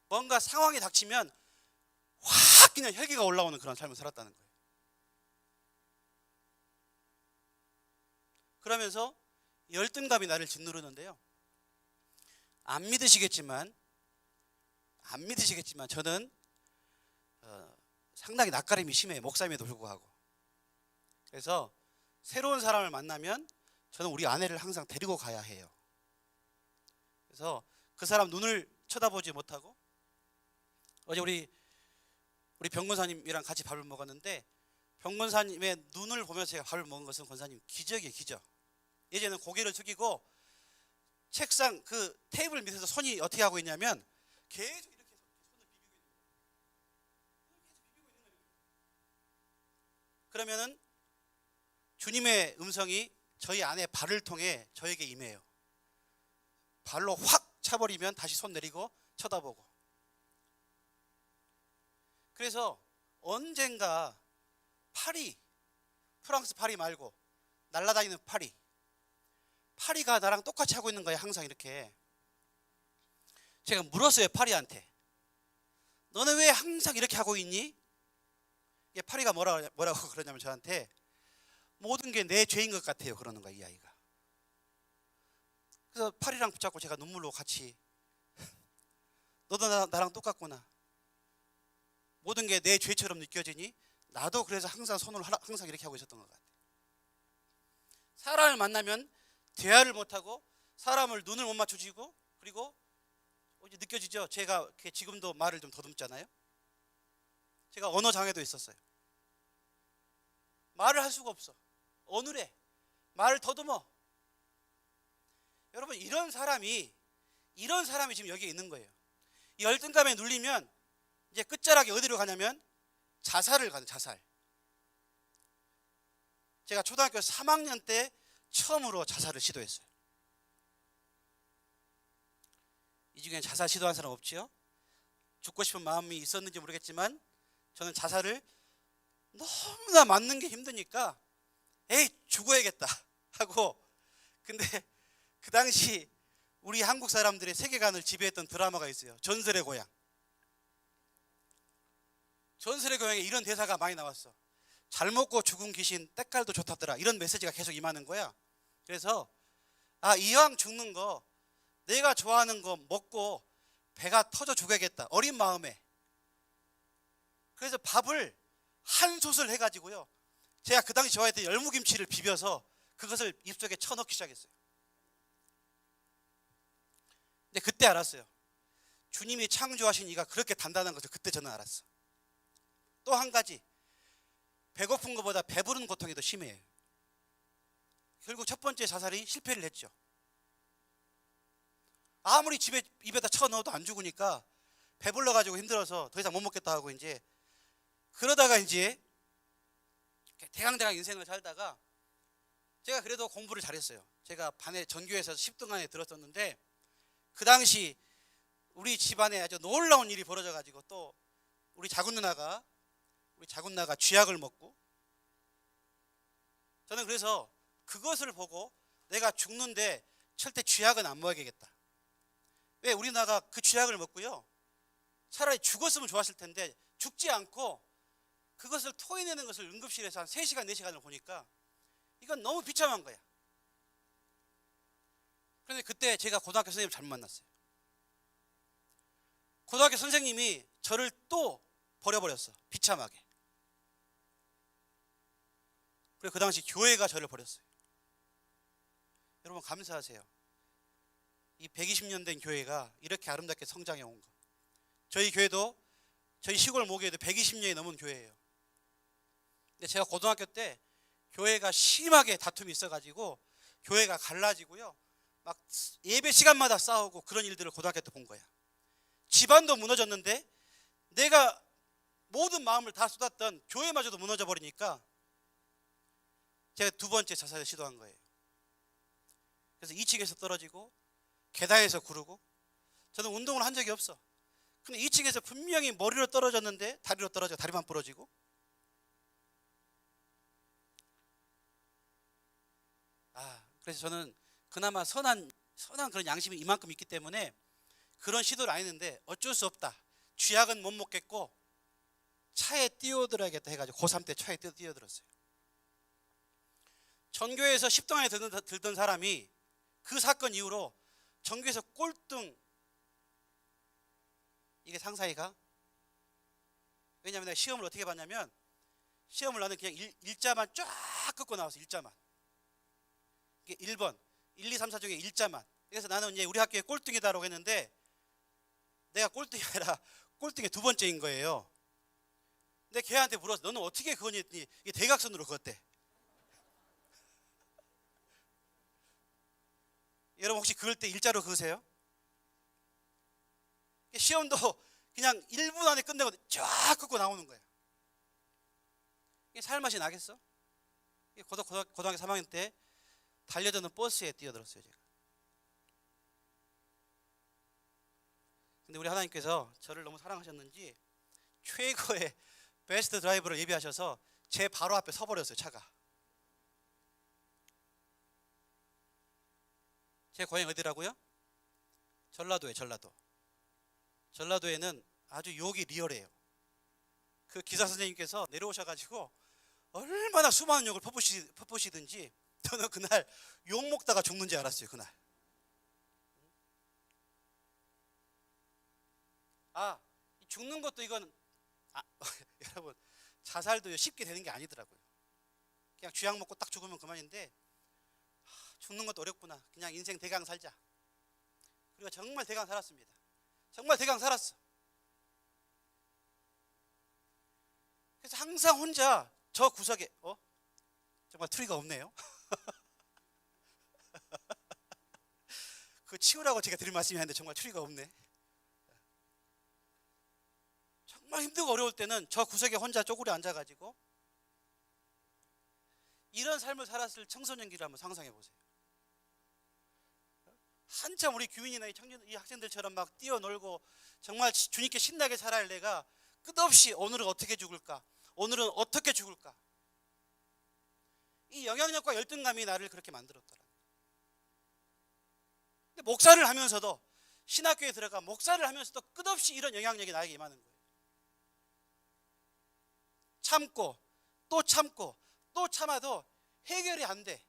뭔가 상황이 닥치면 확 그냥 혈기가 올라오는 그런 삶을 살았다는 거예요. 그러면서 열등감이 나를 짓누르는데요. 안 믿으시겠지만 저는 상당히 낯가림이 심해요. 목사임에도 불구하고. 그래서 새로운 사람을 만나면 저는 우리 아내를 항상 데리고 가야 해요. 그래서 그 사람 눈을 쳐다보지 못하고 어제 우리 병권사님이랑 같이 밥을 먹었는데 병권사님의 눈을 보면서 제가 밥을 먹은 것은 권사님 기적이에요. 기적. 예전에는 고개를 숙이고 책상 그 테이블 밑에서 손이 어떻게 하고 있냐면 계속 이렇게 손을 비비고 있는 거예요. 그러면은 주님의 음성이 저희 안에 발을 통해 저에게 임해요. 발로 확 차버리면 다시 손 내리고 쳐다보고. 그래서 언젠가 프랑스 파리 말고 날아다니는 파리가 나랑 똑같이 하고 있는 거예요. 항상 이렇게. 제가 물었어요. 파리한테. 너는 왜 항상 이렇게 하고 있니? 파리가 뭐라고 그러냐면 저한테 모든 게 내 죄인 것 같아요. 그러는 거야, 이 아이가. 그래서 파리랑 붙잡고 제가 눈물로 같이 너도 나랑 똑같구나. 모든 게 내 죄처럼 느껴지니 나도 그래서 항상 손을 항상 이렇게 하고 있었던 것 같아요. 사람을 만나면 대화를 못하고 사람을 눈을 못 맞춰주고 그리고 이제 느껴지죠? 제가 지금도 말을 좀 더듬잖아요. 제가 언어 장애도 있었어요. 말을 할 수가 없어. 어눌해. 말을 더듬어. 여러분 이런 사람이 지금 여기에 있는 거예요. 이 열등감에 눌리면 이제 끝자락이 어디로 가냐면 자살을 가는 자살. 제가 초등학교 3학년 때 처음으로 자살을 시도했어요. 이 중에 자살 시도한 사람 없지요? 죽고 싶은 마음이 있었는지 모르겠지만 저는 자살을 너무나 맞는 게 힘드니까 에이 죽어야겠다 하고 근데 그 당시 우리 한국 사람들의 세계관을 지배했던 드라마가 있어요. 전설의 고향. 전설의 고향에 이런 대사가 많이 나왔어. 잘 먹고 죽은 귀신 때깔도 좋다더라. 이런 메시지가 계속 임하는 거야. 그래서 이왕 죽는 거 내가 좋아하는 거 먹고 배가 터져 죽어야겠다. 어린 마음에. 그래서 밥을 한 솥을 해가지고요. 제가 그 당시 좋아했던 열무김치를 비벼서 그것을 입속에 쳐넣기 시작했어요. 근데 그때 알았어요. 주님이 창조하신 이가 그렇게 단단한 것을 그때 저는 알았어. 또 한 가지. 배고픈 것보다 배부른 고통이 더 심해요. 결국 첫 번째 자살이 실패를 했죠. 아무리 입에다 쳐넣어도 안 죽으니까 배불러가지고 힘들어서 더 이상 못 먹겠다 하고 이제 그러다가 이제 대강대강 인생을 살다가 제가 그래도 공부를 잘했어요. 제가 반에 전교에서 10등 안에 들었었는데 그 당시 우리 집안에 아주 놀라운 일이 벌어져 가지고 또 우리 작은 누나가 쥐약을 먹고, 저는 그래서 그것을 보고 내가 죽는데 절대 쥐약은 안 먹어야겠다. 왜? 우리 누나가 그 쥐약을 먹고요, 차라리 죽었으면 좋았을 텐데 죽지 않고 그것을 토해내는 것을 응급실에서 한 3시간 4시간을 보니까 이건 너무 비참한 거야. 그런데 그때 제가 고등학교 선생님을 잘못 만났어요. 고등학교 선생님이 저를 또 버려버렸어, 비참하게. 그리고 그 당시 교회가 저를 버렸어요. 여러분 감사하세요. 이 120년 된 교회가 이렇게 아름답게 성장해 온 거. 저희 교회도, 저희 시골 모교회도 120년이 넘은 교회예요. 근데 제가 고등학교 때 교회가 심하게 다툼이 있어가지고 교회가 갈라지고요, 막 예배 시간마다 싸우고 그런 일들을 고등학교 때 본 거야. 집안도 무너졌는데 내가 모든 마음을 다 쏟았던 교회마저도 무너져 버리니까 제가 2번째 자살을 시도한 거예요. 그래서 2층에서 떨어지고 계단에서 구르고, 저는 운동을 한 적이 없어. 근데 2층에서 분명히 머리로 떨어졌는데 다리로 떨어져 다리만 부러지고, 그래서 저는 그나마 선한 그런 양심이 이만큼 있기 때문에 그런 시도를 안 했는데 어쩔 수 없다. 쥐약은 못 먹겠고 차에 뛰어들어야겠다 해가지고 고3 때 차에 뛰어들었어요. 전교에서 10등 안에 들던 사람이 그 사건 이후로 전교에서 꼴등. 이게 상사이가? 왜냐하면 내가 시험을 어떻게 봤냐면, 시험을 나는 그냥 일자만 쫙 긋고 나왔어. 일자만. 이게 1번 1, 2, 3, 4 중에 일자만. 그래서 나는 이제 우리 학교에 꼴등이다라고 했는데 내가 꼴등이 아니라 꼴등의 2번째인 거예요. 근데 걔한테 물어서 너는 어떻게 그거니 했더니 이게 대각선으로 그었대. 여러분 혹시 그을 때 일자로 그으세요? 시험도 그냥 1분 안에 끝내고 쫙 긋고 나오는 거예요. 이게 살맛이 나겠어? 고등학교 3학년 때 달려드는 버스에 뛰어들었어요, 제가. 근데 우리 하나님께서 저를 너무 사랑하셨는지 최고의 베스트 드라이버를 예비하셔서 제 바로 앞에 서버렸어요, 차가. 제 고향이 어디라고요? 전라도예요, 전라도. 전라도에는 아주 욕이 리얼해요. 그 기사 선생님께서 내려오셔가지고 얼마나 수많은 욕을 퍼부시든지 저는 그날 욕 먹다가 죽는지 알았어요, 그날. 죽는 것도 이건 여러분 자살도 쉽게 되는 게 아니더라고요. 그냥 쥐약 먹고 딱 죽으면 그만인데 죽는 것도 어렵구나. 그냥 인생 대강 살자. 그리고 정말 대강 살았습니다. 정말 대강 살았어. 그래서 항상 혼자 저 구석에 정말 트리가 없네요. 그 치우라고 제가 드린 말씀이 아닌데 정말 트리가 없네. 정말 힘들고 어려울 때는 저 구석에 혼자 쪼그려 앉아가지고 이런 삶을 살았을 청소년기를 한번 상상해 보세요. 한참 우리 교인이나 이 학생들처럼 막 뛰어놀고 정말 주님께 신나게 살아야 할 내가 끝없이 오늘은 어떻게 죽을까? 오늘은 어떻게 죽을까? 이 영향력과 열등감이 나를 그렇게 만들었더라. 근데 목사를 하면서도, 신학교에 들어가 목사를 하면서도 끝없이 이런 영향력이 나에게 임하는 거예요. 참고 또 참고 또 참아도 해결이 안 돼.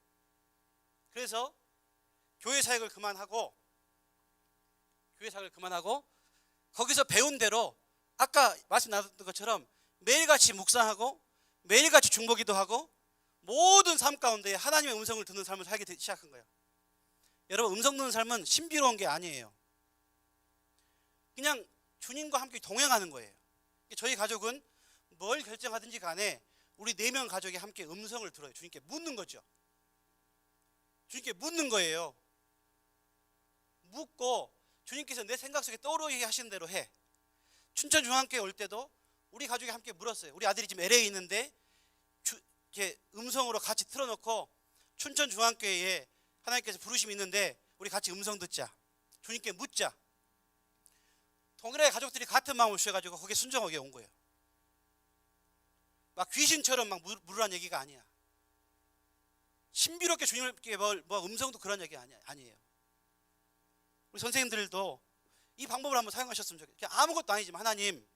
그래서 교회 사역을 그만하고 거기서 배운 대로 아까 말씀 나눴던 것처럼 매일같이 묵상하고 매일같이 중보기도 하고 모든 삶 가운데 하나님의 음성을 듣는 삶을 살기 시작한 거예요. 여러분 음성 듣는 삶은 신비로운 게 아니에요. 그냥 주님과 함께 동행하는 거예요. 저희 가족은 뭘 결정하든지 간에 우리 4명 가족이 함께 음성을 들어요. 주님께 묻는 거죠. 주님께 묻는 거예요. 묻고 주님께서 내 생각 속에 떠오르게 하시는 대로 해. 춘천중앙교회 올 때도 우리 가족이 함께 물었어요. 우리 아들이 지금 LA에 있는데 이렇게 음성으로 같이 틀어놓고 춘천중앙교회에 하나님께서 부르심이 있는데 우리 같이 음성 듣자. 주님께 묻자. 동일하게 가족들이 같은 마음을 주셔가지고 거기에 순종하게 온 거예요. 막 귀신처럼 막 물으란 얘기가 아니야. 신비롭게 주님께 뭐 음성도 그런 얘기 아니에요. 우리 선생님들도 이 방법을 한번 사용하셨으면 좋겠어요. 아무것도 아니지만 하나님,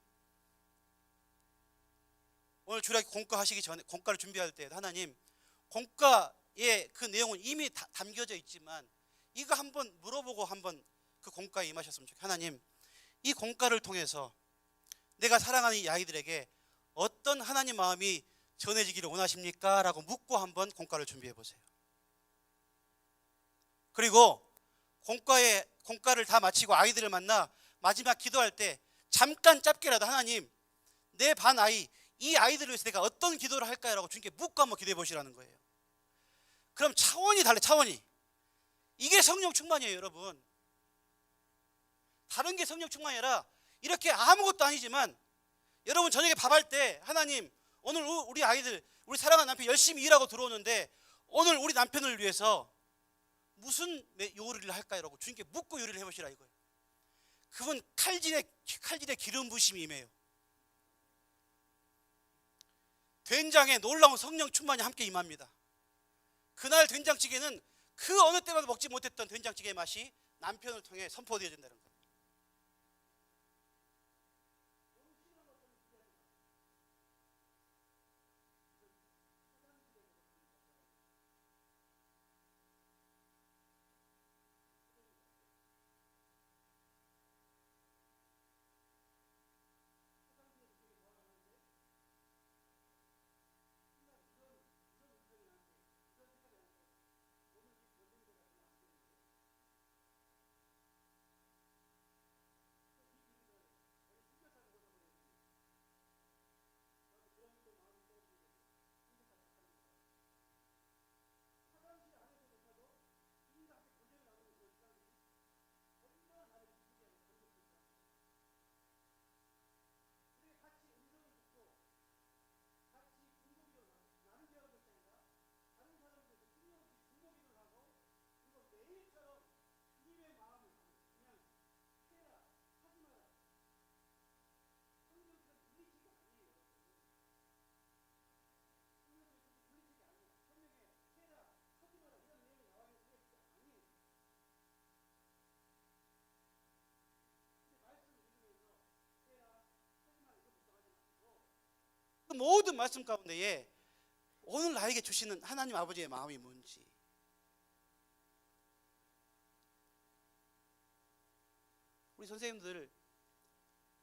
오늘 주일학교 공과 하시기 전에, 공과를 준비할 때 하나님, 공과의 그 내용은 이미 담겨져 있지만 이거 한번 물어보고 한번 그 공과에 임하셨으면 좋겠어요. 하나님, 이 공과를 통해서 내가 사랑하는 이 아이들에게 어떤 하나님 마음이 전해지기를 원하십니까? 라고 묻고 한번 공과를 준비해 보세요. 그리고 공과를 다 마치고 아이들을 만나 마지막 기도할 때 잠깐 짧게라도 하나님, 내 반 아이, 이 아이들을 위해서 내가 어떤 기도를 할까요? 라고 주님께 묻고 한번 기도해 보시라는 거예요. 그럼 차원이 달라요. 차원이. 이게 성령 충만이에요, 여러분. 다른 게 성령 충만이 아니라 이렇게 아무것도 아니지만 여러분 저녁에 밥할 때 하나님, 오늘 우리 아이들, 우리 사랑하는 남편 열심히 일하고 들어오는데 오늘 우리 남편을 위해서 무슨 요리를 할까요? 라고 주님께 묻고 요리를 해보시라 이거예요. 그분 칼질에 기름 부심이 임해요. 된장에 놀라운 성령 충만이 함께 임합니다. 그날 된장찌개는 그 어느 때마다 먹지 못했던 된장찌개의 맛이 남편을 통해 선포되어진다는 거예요. 모든 말씀 가운데에 오늘 나에게 주시는 하나님 아버지의 마음이 뭔지, 우리 선생님들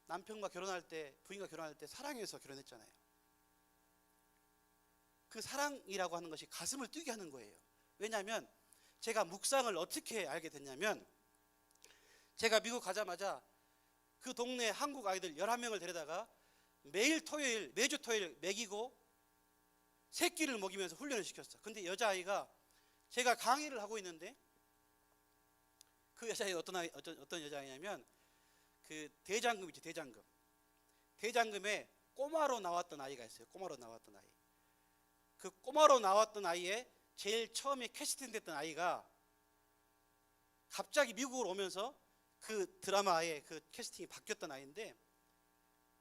남편과 결혼할 때, 부인과 결혼할 때 사랑해서 결혼했잖아요. 그 사랑이라고 하는 것이 가슴을 뛰게 하는 거예요. 왜냐하면 제가 묵상을 어떻게 알게 됐냐면, 제가 미국 가자마자 그 동네 한국 아이들 11명을 데려다가 매주 토요일 먹이고 새끼를 먹이면서 훈련을 시켰어. 근데 여자아이가, 제가 강의를 하고 있는데 그 여자아이가 어떤 여자아이냐면 그 대장금 있죠. 대장금에 꼬마로 나왔던 아이가 있어요. 꼬마로 나왔던 아이. 그 꼬마로 나왔던 아이의 제일 처음에 캐스팅 됐던 아이가 갑자기 미국으로 오면서 그 드라마의 그 캐스팅이 바뀌었던 아이인데,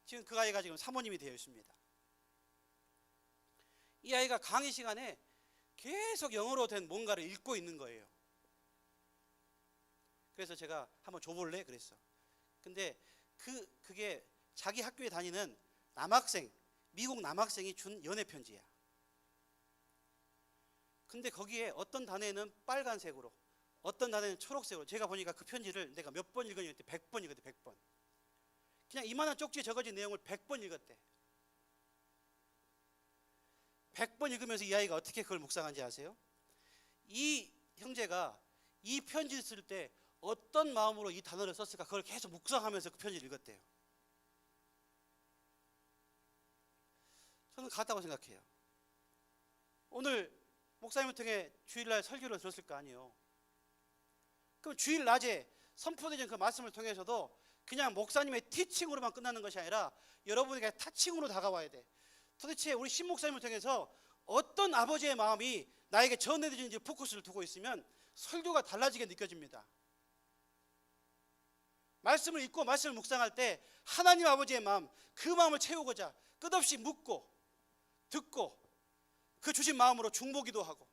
지금 그 아이가 지금 사모님이 되어 있습니다. 이 아이가 강의 시간에 계속 영어로 된 뭔가를 읽고 있는 거예요. 그래서 제가 한번 줘볼래? 그랬어. 근데 그게 자기 학교에 다니는 미국 남학생이 준 연애 편지야. 근데 거기에 어떤 단어에는 빨간색으로, 어떤 단어에는 초록색으로, 제가 보니까 그 편지를 내가 몇 번 읽었는데 100번 읽었대. 100번. 그냥 이만한 쪽지에 적어진 내용을 100번 읽었대. 100번 읽으면서 이 아이가 어떻게 그걸 묵상한지 아세요? 이 형제가 이 편지를 쓸 때 어떤 마음으로 이 단어를 썼을까, 그걸 계속 묵상하면서 그 편지를 읽었대요. 저는 같다고 생각해요. 오늘 목사님을 통해 주일날 설교를 들었을 거 아니에요. 그럼 주일 낮에 선포되는 그 말씀을 통해서도 그냥 목사님의 티칭으로만 끝나는 것이 아니라 여러분에게 타칭으로 다가와야 돼. 도대체 우리 신 목사님을 통해서 어떤 아버지의 마음이 나에게 전해진 이제 포커스를 두고 있으면 설교가 달라지게 느껴집니다. 말씀을 읽고 말씀을 묵상할 때 하나님 아버지의 마음, 그 마음을 채우고자 끝없이 묻고 듣고 그 주신 마음으로 중보기도 하고,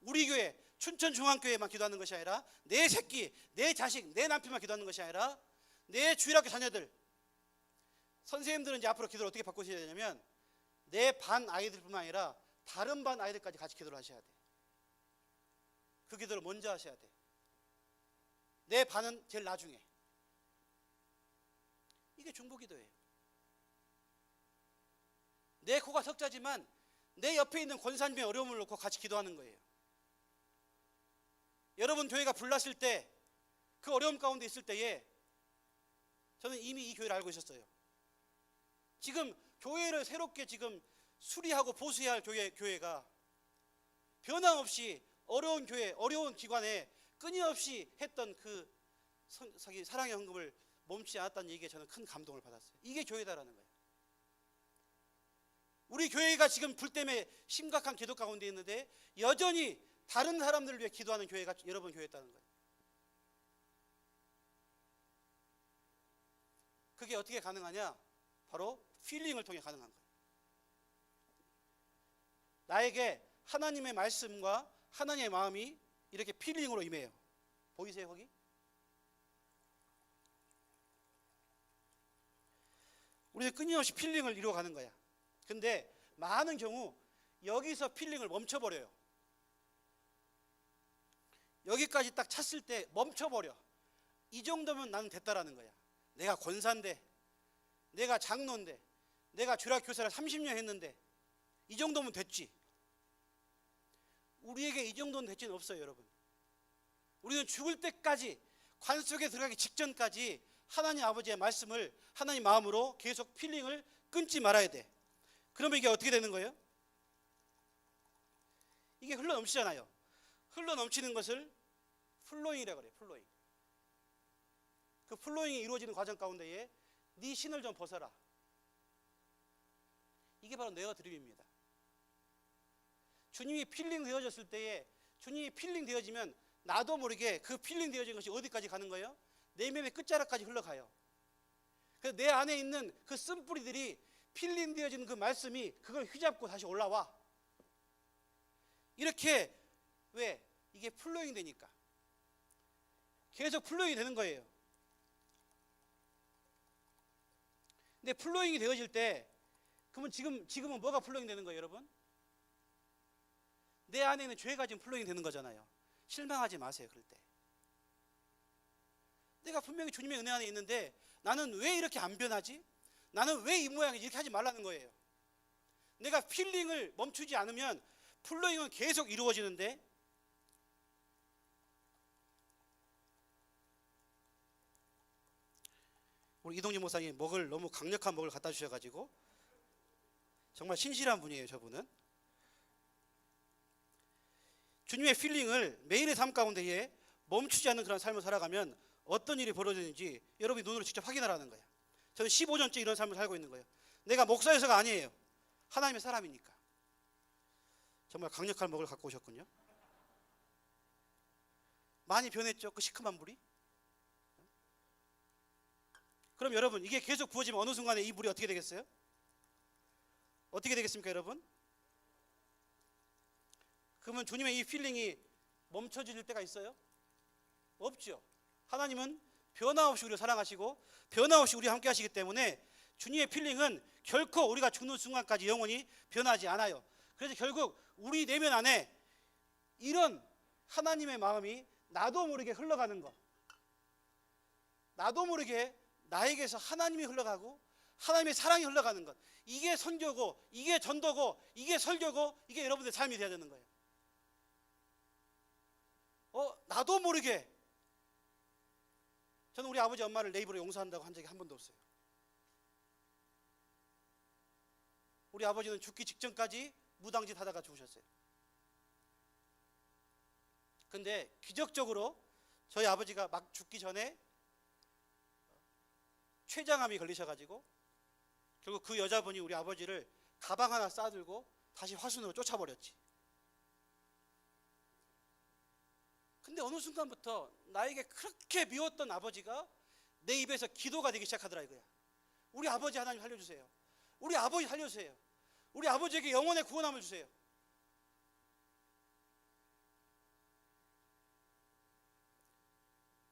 우리 교회 춘천중앙교회만 기도하는 것이 아니라 내 새끼, 내 자식, 내 남편만 기도하는 것이 아니라 내 주일학교 자녀들, 선생님들은 이제 앞으로 기도를 어떻게 바꾸셔야 되냐면 내 반 아이들뿐만 아니라 다른 반 아이들까지 같이 기도를 하셔야 돼. 그 기도를 먼저 하셔야 돼. 내 반은 제일 나중에. 이게 중보기도예요. 내 코가 석자지만 내 옆에 있는 권사님의 어려움을 놓고 같이 기도하는 거예요. 여러분 교회가 불났을 때, 그 어려움 가운데 있을 때에 저는 이미 이 교회를 알고 있었어요. 지금 교회를 새롭게 지금 수리하고 보수해야 할 교회가 변함없이 어려운 교회, 어려운 기관에 끊임없이 했던 그 사랑의 헌금을 멈추지 않았다는 얘기에 저는 큰 감동을 받았어요. 이게 교회다라는 거예요. 우리 교회가 지금 불 때문에 심각한 기도 가운데 있는데 여전히 다른 사람들을 위해 기도하는 교회가 여러분 교회였다는 거예요. 그게 어떻게 가능하냐? 바로 필링을 통해 가능한 거예요. 나에게 하나님의 말씀과 하나님의 마음이 이렇게 필링으로 임해요. 보이세요 거기? 우리는 끊임없이 필링을 이루어가는 거야. 근데 많은 경우 여기서 필링을 멈춰버려요. 여기까지 딱 찼을 때 멈춰버려. 이 정도면 나는 됐다라는 거야. 내가 권사인데, 내가 장로인데, 내가 주일학교사를 30년 했는데 이 정도면 됐지. 우리에게 이 정도는 됐지는 없어요, 여러분. 우리는 죽을 때까지, 관 속에 들어가기 직전까지 하나님 아버지의 말씀을 하나님 마음으로 계속 필링을 끊지 말아야 돼. 그러면 이게 어떻게 되는 거예요? 이게 흘러넘치잖아요. 흘러넘치는 것을 플로잉이라고 그래요. 플로잉. 그 플로잉이 이루어지는 과정 가운데에 네 신을 좀 벗어라. 이게 바로 네어 드림입니다. 주님이 필링 되어졌을 때에, 주님이 필링 되어지면 나도 모르게 그 필링 되어진 것이 어디까지 가는 거예요? 내 몸의 끝자락까지 흘러가요. 그래서 내 안에 있는 그 쓴뿌리들이 필링 되어진 그 말씀이 그걸 휘잡고 다시 올라와. 이렇게, 왜? 이게 플로잉 되니까. 계속 플로잉이 되는 거예요. 근데 플로잉이 되어질 때, 그러면 지금은 뭐가 플로잉 되는 거예요, 여러분? 내 안에 있는 죄가 지금 플로잉 되는 거잖아요. 실망하지 마세요, 그럴 때. 내가 분명히 주님의 은혜 안에 있는데 나는 왜 이렇게 안 변하지? 나는 왜 이 모양이지? 이렇게 하지 말라는 거예요. 내가 필링을 멈추지 않으면 플로잉은 계속 이루어지는데, 우리 이동진 목사님 너무 강력한 먹을 갖다 주셔가지고 정말 신실한 분이에요, 저분은. 주님의 필링을 매일의 삶 가운데에 멈추지 않는 그런 삶을 살아가면 어떤 일이 벌어지는지 여러분이 눈으로 직접 확인하라는 거예요. 저는 15년째 이런 삶을 살고 있는 거예요. 내가 목사여서가 아니에요. 하나님의 사람이니까. 정말 강력한 먹을 갖고 오셨군요. 많이 변했죠, 그 시큼한 불이? 그럼 여러분, 이게 계속 부어지면 어느 순간에 이 불이 어떻게 되겠어요? 어떻게 되겠습니까, 여러분? 그러면 주님의 이 필링이 멈춰질 때가 있어요? 없죠. 하나님은 변화없이 우리를 사랑하시고 변화없이 우리와 함께 하시기 때문에 주님의 필링은 결코 우리가 죽는 순간까지 영원히 변하지 않아요. 그래서 결국 우리 내면 안에 이런 하나님의 마음이 나도 모르게 흘러가는 것, 나도 모르게 나에게서 하나님이 흘러가고 하나님의 사랑이 흘러가는 것, 이게 선교고, 이게 전도고, 이게 설교고, 이게 여러분들의 삶이 되어야 되는 거예요. 나도 모르게. 저는 우리 아버지 엄마를 내 입으로 용서한다고 한 적이 한 번도 없어요. 우리 아버지는 죽기 직전까지 무당짓 하다가 죽으셨어요. 근데 기적적으로 저희 아버지가 막 죽기 전에 췌장암이 걸리셔가지고 결국 그 여자분이 우리 아버지를 가방 하나 싸들고 다시 화순으로 쫓아버렸지. 근데 어느 순간부터 나에게 그렇게 미웠던 아버지가 내 입에서 기도가 되기 시작하더라 이거야. 우리 아버지 하나님 살려주세요. 우리 아버지 살려주세요. 우리 아버지에게 영혼의 구원함을 주세요.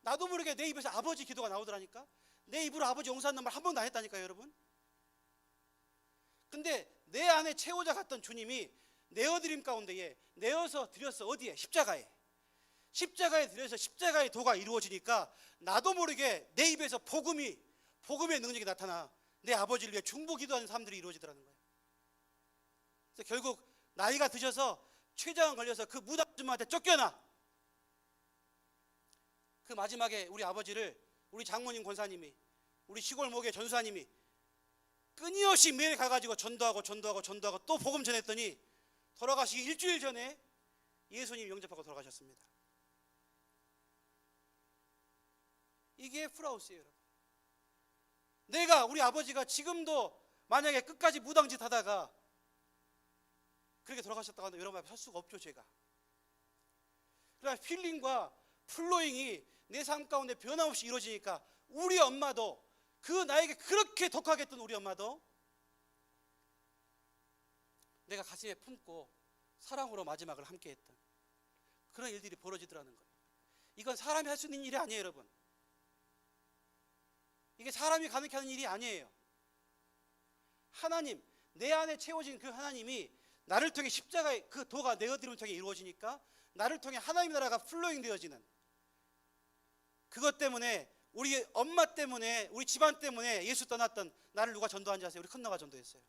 나도 모르게 내 입에서 아버지 기도가 나오더라니까. 내 입으로 아버지 용서한다는 말 한 번도 안 했다니까요, 여러분. 근데 내 안에 채워져 갔던 주님이 내어드림 가운데에 내어서 드렸어. 어디에? 십자가에. 십자가에 드려서 십자가의 도가 이루어지니까 나도 모르게 내 입에서 복음의 능력이 나타나 내 아버지를 위해 중보 기도하는 사람들이 이루어지더라는 거예요. 그래서 결국 나이가 드셔서 췌장암 걸려서 그 무당 아줌마한테 쫓겨나. 그 마지막에 우리 아버지를 우리 장모님 권사님이, 우리 시골 목의 전사님이 끊임없이 매일 가가지고 전도하고 또 복음 전했더니 돌아가시기 일주일 전에 예수님 영접하고 돌아가셨습니다. 이게 프라우스예요, 여러분. 내가 우리 아버지가 지금도 만약에 끝까지 무당짓 하다가 그렇게 돌아가셨다고 하면 여러분 앞에 설 수가 없죠, 제가. 그러나 필링과 플로잉이 내 삶 가운데 변함없이 이루어지니까 우리 엄마도, 그 나에게 그렇게 독하게 했던 우리 엄마도 내가 가슴에 품고 사랑으로 마지막을 함께 했던 그런 일들이 벌어지더라는 거예요. 이건 사람이 할 수 있는 일이 아니에요, 여러분. 이게 사람이 가능케 하는 일이 아니에요. 하나님, 내 안에 채워진 그 하나님이 나를 통해 십자가의 그 도가 내어드림을 통해 이루어지니까 나를 통해 하나님 나라가 플로잉 되어지는, 그것 때문에 우리 엄마 때문에, 우리 집안 때문에 예수 떠났던 나를 누가 전도한지 아세요? 우리 큰누나가 전도했어요.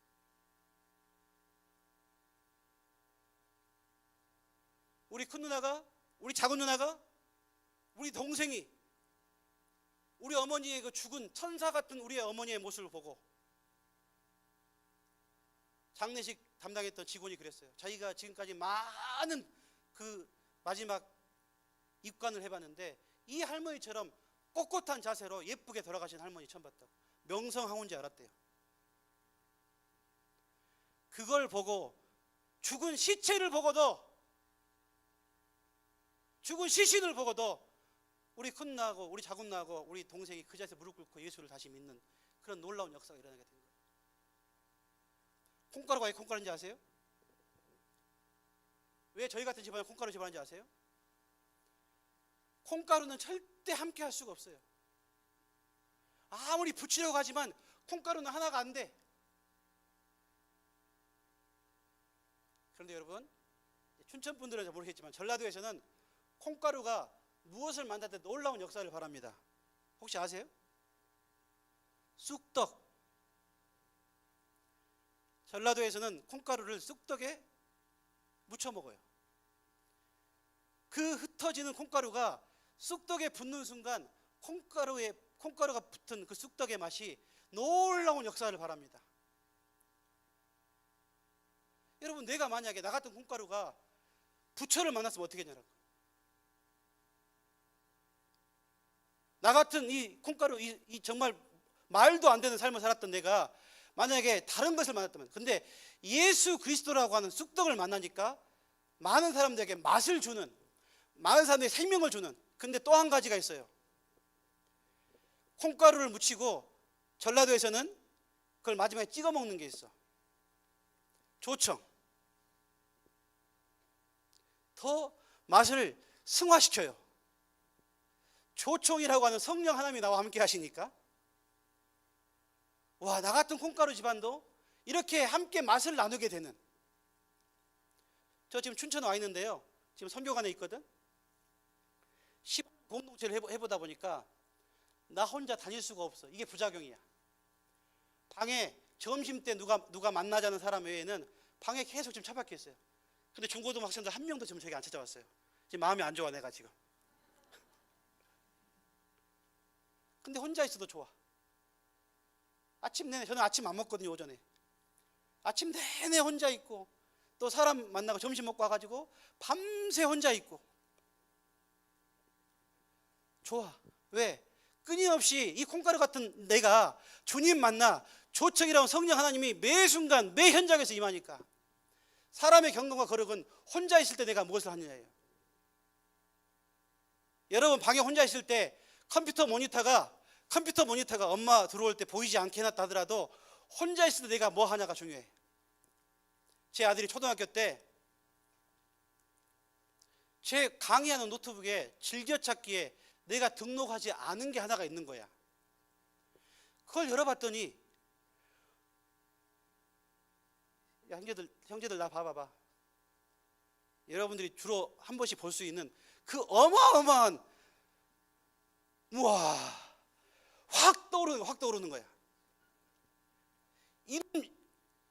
우리 큰누나가, 우리 작은누나가, 우리 동생이 우리 어머니의 그 죽은 천사 같은 우리 어머니의 모습을 보고, 장례식 담당했던 직원이 그랬어요. 자기가 지금까지 많은 그 마지막 입관을 해봤는데 이 할머니처럼 꼿꼿한 자세로 예쁘게 돌아가신 할머니 처음 봤다고. 명성황후인 줄 알았대요. 그걸 보고, 죽은 시체를 보고도, 죽은 시신을 보고도 우리 큰누나하고 우리 작은누나하고 우리 동생이 그 자리에서 무릎 꿇고 예수를 다시 믿는 그런 놀라운 역사가 일어나게 된 거예요. 콩가루가 왜 콩가루인지 아세요? 왜 저희 같은 집안에 콩가루 집안인지 아세요? 콩가루는 절대 함께 할 수가 없어요. 아무리 붙이려고 하지만 콩가루는 하나가 안 돼. 그런데 여러분, 춘천 분들은 잘 모르겠지만 전라도에서는 콩가루가 무엇을 만들 때 놀라운 역사를 바랍니다. 혹시 아세요? 쑥떡. 전라도에서는 콩가루를 쑥떡에 묻혀 먹어요. 그 흩어지는 콩가루가 쑥떡에 붙는 순간 콩가루가 붙은 그 쑥떡의 맛이 놀라운 역사를 바랍니다. 여러분, 내가 만약에 나 같은 콩가루가 부처를 만났으면 어떻게 했냐고. 나 같은 이 콩가루, 이 정말 말도 안 되는 삶을 살았던 내가 만약에 다른 것을 만났다면, 근데 예수 그리스도라고 하는 쑥떡을 만나니까 많은 사람들에게 맛을 주는, 많은 사람들에게 생명을 주는. 근데 또 한 가지가 있어요. 콩가루를 묻히고 전라도에서는 그걸 마지막에 찍어 먹는 게 있어. 조청. 더 맛을 승화시켜요. 조청이라고 하는 성령 하나님이 나와 함께 하시니까, 와, 나 같은 콩가루 집안도 이렇게 함께 맛을 나누게 되는. 저 지금 춘천에 와 있는데요, 지금 선교관에 있거든. 10 공동체를 해보다 보니까 나 혼자 다닐 수가 없어. 이게 부작용이야. 방에 점심 때 누가 만나자는 사람 외에는 방에 계속 지금 처박혀 있어요. 근데 중고등 학생들 한 명도 지금 저기 안 찾아왔어요. 지금 마음이 안 좋아, 내가 지금. 근데 혼자 있어도 좋아. 아침 내내, 저는 아침 안 먹거든요, 오전에. 아침 내내 혼자 있고, 또 사람 만나고 점심 먹고 와가지고 밤새 혼자 있고. 좋아. 왜? 끊임없이 이 콩가루 같은 내가 주님 만나 조청이라는 성령 하나님이 매 순간 매 현장에서 임하니까. 사람의 경건과 거룩은 혼자 있을 때 내가 무엇을 하느냐예요. 여러분 방에 혼자 있을 때 컴퓨터 모니터가 엄마 들어올 때 보이지 않게 해놨다 하더라도 혼자 있을 때 내가 뭐 하냐가 중요해. 제 아들이 초등학교 때 제 강의하는 노트북에 즐겨찾기에 내가 등록하지 않은 게 하나가 있는 거야. 그걸 열어봤더니, 야, 형제들 나 봐봐봐. 여러분들이 주로 한 번씩 볼 수 있는 그 어마어마한, 우와, 확 떠오르는 거야.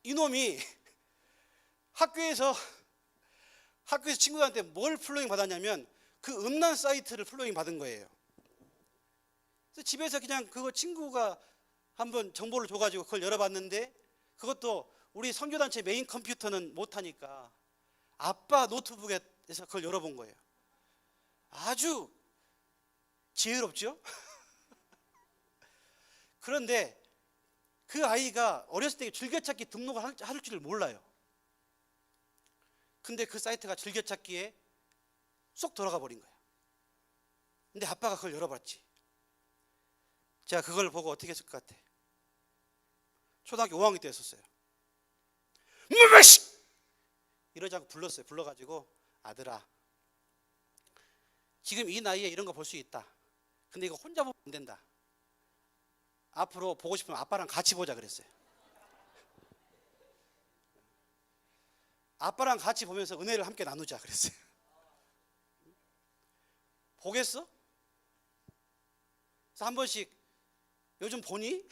이놈이 학교에서 친구들한테 뭘 플로잉 받았냐면 그 음란 사이트를 플로잉 받은 거예요. 그래서 집에서 그냥 그거 친구가 한번 정보를 줘가지고 그걸 열어봤는데, 그것도 우리 선교단체 메인 컴퓨터는 못하니까 아빠 노트북에서 그걸 열어본 거예요. 아주 지혜롭죠? 그런데 그 아이가 어렸을 때 즐겨찾기 등록을 할 줄을 몰라요. 근데 그 사이트가 즐겨찾기에 쏙 들어가 버린 거야. 근데 아빠가 그걸 열어봤지. 제가 그걸 보고 어떻게 했을 것 같아? 초등학교 5학년 때였었어요. 이러자고 불렀어요. 불러가지고, 아들아, 지금 이 나이에 이런 거 볼 수 있다. 근데 이거 혼자 보면 안 된다. 앞으로 보고 싶으면 아빠랑 같이 보자 그랬어요. 아빠랑 같이 보면서 은혜를 함께 나누자 그랬어요. 보겠어? 그래서 한 번씩, 요즘 보니?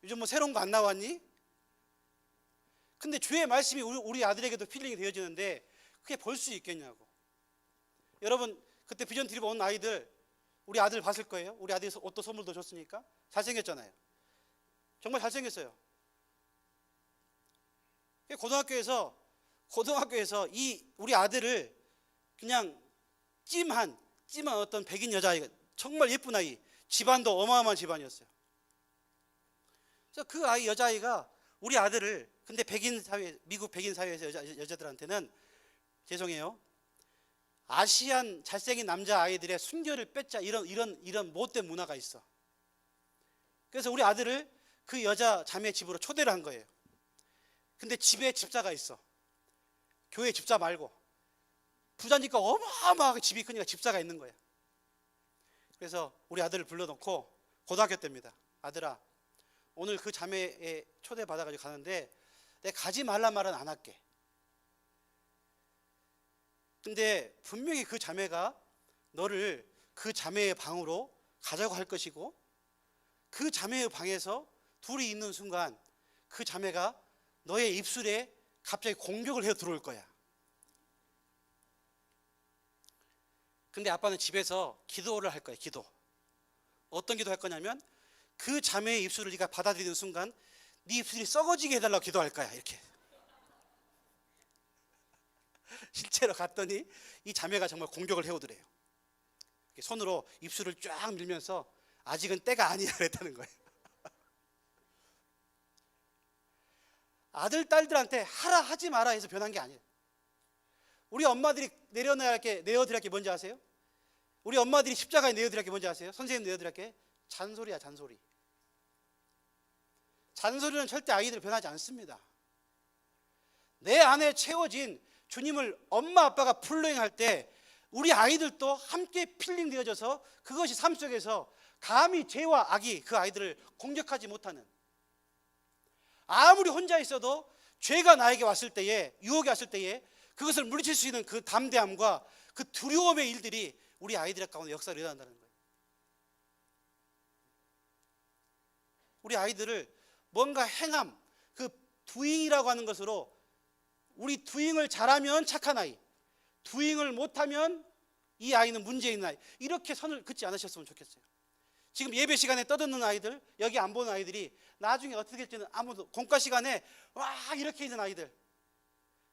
요즘 뭐 새로운 거 안 나왔니? 근데 주의 말씀이 우리 아들에게도 필링이 되어지는데 그게 볼 수 있겠냐고. 여러분 그때 비전 트립 온 아이들, 우리 아들 봤을 거예요. 우리 아들이 옷도 선물도 줬으니까. 잘생겼잖아요. 정말 잘생겼어요. 고등학교에서 이 우리 아들을 그냥 찜한 어떤 백인 여자아이가, 정말 예쁜 아이, 집안도 어마어마한 집안이었어요. 그래서 그 여자아이가 우리 아들을, 근데 백인 사회, 미국 백인 사회에서 여자들한테는, 죄송해요, 아시안 잘생긴 남자 아이들의 순결을 뺏자, 이런 못된 문화가 있어. 그래서 우리 아들을 그 여자 자매 집으로 초대를 한 거예요. 근데 집에 집사가 있어. 교회 집사 말고. 부자니까 어마어마하게 집이 크니까 집사가 있는 거야. 그래서 우리 아들을 불러놓고, 고등학교 때입니다. 아들아, 오늘 그 자매에 초대받아가지고 가는데 내가 가지 말란 말은 안 할게. 근데 분명히 그 자매가 너를 그 자매의 방으로 가자고 할 것이고, 그 자매의 방에서 둘이 있는 순간 그 자매가 너의 입술에 갑자기 공격을 해 들어올 거야. 근데 아빠는 집에서 기도를 할 거야. 기도. 어떤 기도 할 거냐면, 그 자매의 입술을 네가 받아들이는 순간 네 입술이 썩어지게 해달라고 기도할 거야. 이렇게. 실제로 갔더니 이 자매가 정말 공격을 해오더래요. 손으로 입술을 쫙 밀면서 아직은 때가 아니야 그랬다는 거예요. 아들 딸들한테 하라 하지 마라 해서 변한 게 아니에요. 우리 엄마들이 내어드릴 게 뭔지 아세요? 우리 엄마들이 십자가에 내어드릴 게 뭔지 아세요? 선생님 내어드릴 게 잔소리야. 잔소리. 잔소리는 절대 아이들을 변하지 않습니다. 내 안에 채워진 주님을 엄마 아빠가 플로잉할 때 우리 아이들도 함께 필링 되어져서 그것이 삶 속에서 감히 죄와 악이 그 아이들을 공격하지 못하는, 아무리 혼자 있어도 죄가 나에게 왔을 때에, 유혹이 왔을 때에 그것을 물리칠 수 있는 그 담대함과 그 두려움의 일들이 우리 아이들 가운데 역사를 일어난다는 거예요. 우리 아이들을 뭔가 행함, 그 두잉이라고 하는 것으로, 우리 두잉을 잘하면 착한 아이, 두잉을 못하면 이 아이는 문제 있는 아이, 이렇게 선을 긋지 않으셨으면 좋겠어요. 지금 예배 시간에 떠드는 아이들, 여기 안 보는 아이들이 나중에 어떻게 될지는 아무도, 공과 시간에 와 이렇게 있는 아이들,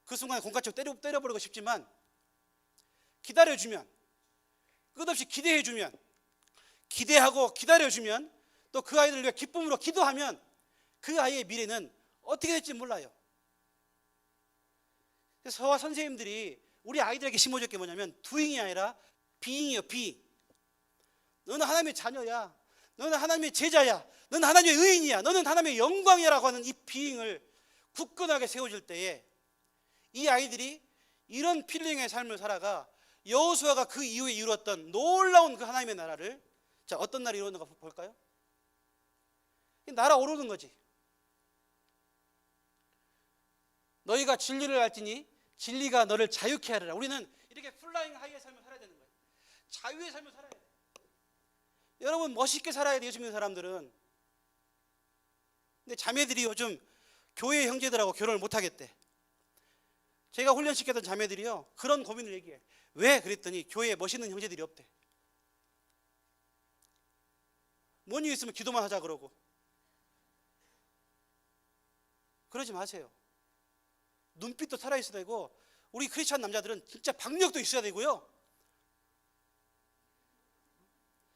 그 순간에 공과쪽 때려버리고 싶지만 기다려주면, 끝없이 기대해주면, 기대하고 기다려주면, 또 그 아이들을 위해 기쁨으로 기도하면 그 아이의 미래는 어떻게 될지 몰라요. 그래서 저와 선생님들이 우리 아이들에게 심어줄 게 뭐냐면 두잉이 아니라 비잉이요, 비. 너는 하나님의 자녀야. 너는 하나님의 제자야. 너는 하나님의 의인이야. 너는 하나님의 영광이라고 하는 이 비잉을 굳건하게 세워줄 때에 이 아이들이 이런 필링의 삶을 살아가 여호수아가 그 이후에 이루었던 놀라운 그 하나님의 나라를, 자, 어떤 나라 이루었는가 볼까요? 날아오르는 거지. 너희가 진리를 알지니 진리가 너를 자유케 하리라. 우리는 이렇게 플라잉 하이의 삶을 살아야 되는 거예요. 자유의 삶을 살아야 돼요. 여러분, 멋있게 살아야 돼요, 요즘 있는 사람들은. 근데 자매들이 요즘 교회 형제들하고 결혼을 못 하겠대. 제가 훈련시켰던 자매들이요, 그런 고민을 얘기해. 왜? 그랬더니 교회에 멋있는 형제들이 없대. 뭔 일 있으면 기도만 하자 그러고. 그러지 마세요. 눈빛도 살아있어야 되고, 우리 크리스찬 남자들은 진짜 박력도 있어야 되고요,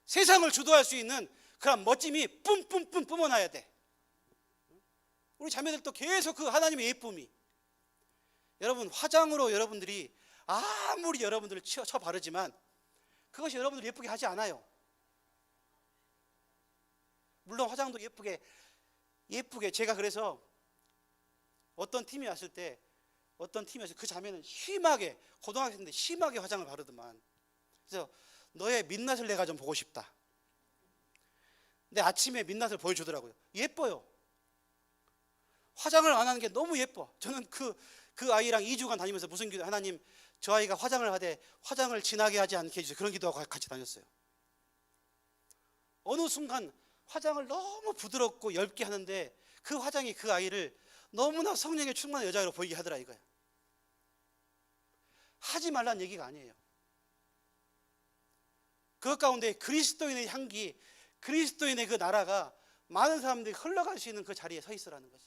세상을 주도할 수 있는 그런 멋짐이 뿜뿜뿜 뿜어나야 돼. 우리 자매들도 계속 그 하나님의 예쁨이. 여러분, 화장으로 여러분들이 아무리 여러분들을 쳐 바르지만 그것이 여러분들을 예쁘게 하지 않아요. 물론 화장도 예쁘게 제가 그래서 어떤 팀이 왔을 때 그 자매는 심하게, 고등학생인데 심하게 화장을 바르더만. 그래서 너의 민낯을 내가 좀 보고 싶다. 근데 아침에 민낯을 보여주더라고요. 예뻐요. 화장을 안 하는 게 너무 예뻐. 저는 그 아이랑 2주간 다니면서 무슨 기도, 하나님, 저 아이가 화장을 하되 화장을 진하게 하지 않게 해주세요. 그런 기도하고 같이 다녔어요. 어느 순간 화장을 너무 부드럽고 얇게 하는데 그 화장이 그 아이를 너무나 성령의 충만한 여자로 보이게 하더라 이거야. 하지 말라는 얘기가 아니에요. 그 가운데 그리스도인의 향기, 그리스도인의 그 나라가 많은 사람들이 흘러갈 수 있는 그 자리에 서 있으라는 거지.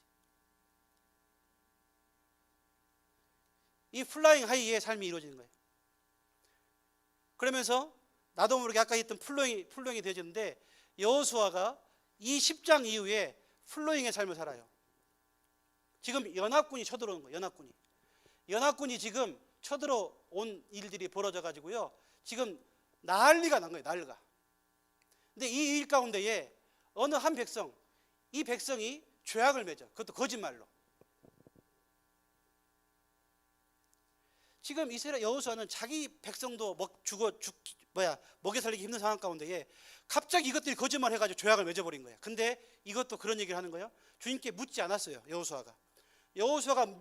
이 플라잉 하이의 삶이 이루어지는 거예요. 그러면서 나도 모르게 아까 했던 플로잉이 되어지는데, 여호수아가 이 10장 이후에 플로잉의 삶을 살아요. 지금 연합군이 쳐들어오는 거예요. 연합군이 지금 쳐들어온 일들이 벌어져 가지고요, 지금 난리가 난 거예요. 난리가. 근데 이 일 가운데에 어느 한 백성, 이 백성이 죄악을 맺어. 그것도 거짓말로. 지금 이스라엘 여호수아는 자기 백성도 먹여 살리기 힘든 상황 가운데에 갑자기 이것들이 거짓말 해가지고 죄악을 맺어버린 거야. 근데 이것도 그런 얘기를 하는 거예요. 주님께 묻지 않았어요. 여호수아가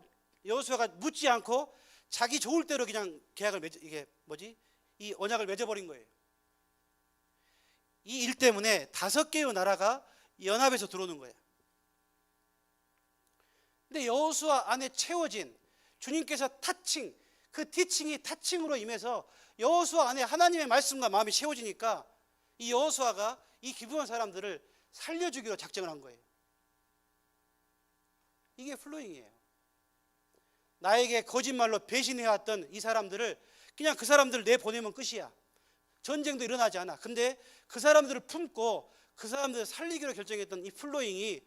묻지 않고 자기 좋을 대로 그냥 이 언약을 맺어버린 거예요. 이 일 때문에 5개의 나라가 연합해서 들어오는 거예요. 근데 여호수아 안에 채워진 주님께서 그 티칭이 타칭으로 임해서 여호수아 안에 하나님의 말씀과 마음이 채워지니까 이 여호수아가 이 기브온 사람들을 살려주기로 작정을 한 거예요. 이게 플로잉이에요. 나에게 거짓말로 배신해왔던 이 사람들을 그냥 그 사람들을 내보내면 끝이야. 전쟁도 일어나지 않아. 근데 그 사람들을 품고 그 사람들을 살리기로 결정했던 이 플로잉이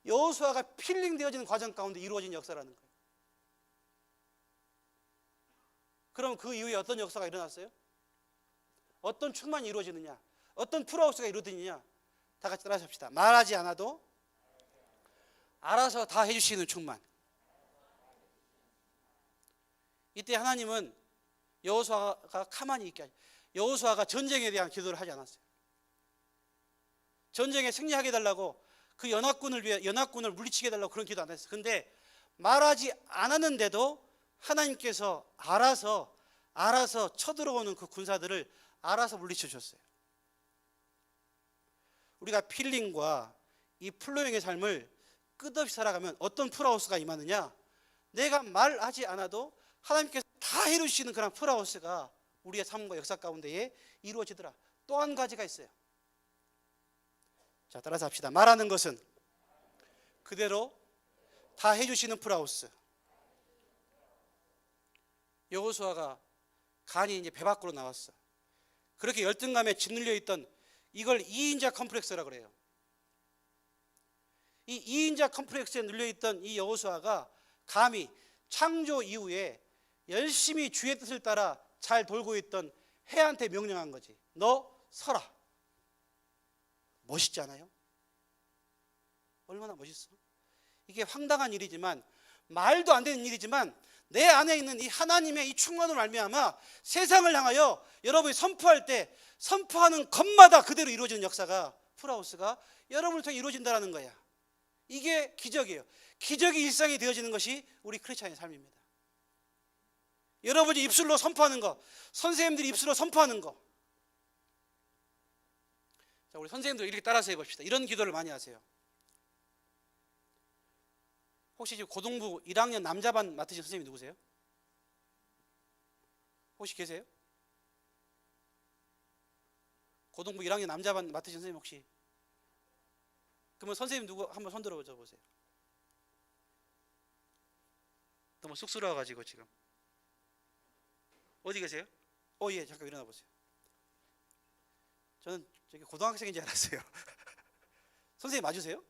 여호수아가 필링되어지는 과정 가운데 이루어진 역사라는 거예요. 그럼 그 이후에 어떤 역사가 일어났어요? 어떤 충만이 이루어지느냐? 어떤 풀하우스가 이루어지느냐? 다 같이 따라서 합시다. 말하지 않아도 알아서 다 해주시는 충만. 이때 하나님은 여호수아가 가만히 있게 하죠. 여호수아가 전쟁에 대한 기도를 하지 않았어요. 전쟁에 승리하게 해달라고, 그 연합군을 물리치게 해달라고 그런 기도 안 했어요. 근데 말하지 않았는데도 하나님께서 알아서 쳐들어오는 그 군사들을 알아서 물리쳐 주셨어요. 우리가 필링과 이 플로잉의 삶을 끝없이 살아가면 어떤 풀하우스가 임하느냐? 내가 말하지 않아도 하나님께서 다 해주시는 그런 풀하우스가 우리의 삶과 역사 가운데에 이루어지더라. 또 한 가지가 있어요. 자, 따라서 합시다. 말하는 것은 그대로 다 해주시는 풀하우스. 여호수아가 간이 이제 배 밖으로 나왔어. 그렇게 열등감에 짓눌려 있던 이걸 2인자 컴플렉스라고 그래요. 이 2인자 컴플렉스에 눌려있던 이 여호수아가 감히 창조 이후에 열심히 주의 뜻을 따라 잘 돌고 있던 해한테 명령한 거지. 너 서라. 멋있지 않아요? 얼마나 멋있어? 이게 황당한 일이지만, 말도 안 되는 일이지만, 내 안에 있는 이 하나님의 이 충만으로 말미암아 세상을 향하여 여러분이 선포할 때 선포하는 것마다 그대로 이루어지는 역사가, 프라우스가 여러분을 통해 이루어진다는 거야. 이게 기적이에요. 기적이 일상이 되어지는 것이 우리 크리스찬의 삶입니다. 여러분이 입술로 선포하는 거, 선생님들이 입술로 선포하는 거. 자, 우리 선생님들 이렇게 따라서 해봅시다. 이런 기도를 많이 하세요. 혹시 지금 고등부 1학년 남자반 맡으신 선생님이 누구세요? 혹시 계세요? 고등부 1학년 남자반 맡으신 선생님 혹시? 그러면 선생님 누구 한번 손 들어 보세요. 너무 쑥스러워가지고 지금. 어디 계세요? 예, 잠깐 일어나 보세요. 저는 저기 고등학생인 줄 알았어요. 선생님 맞으세요?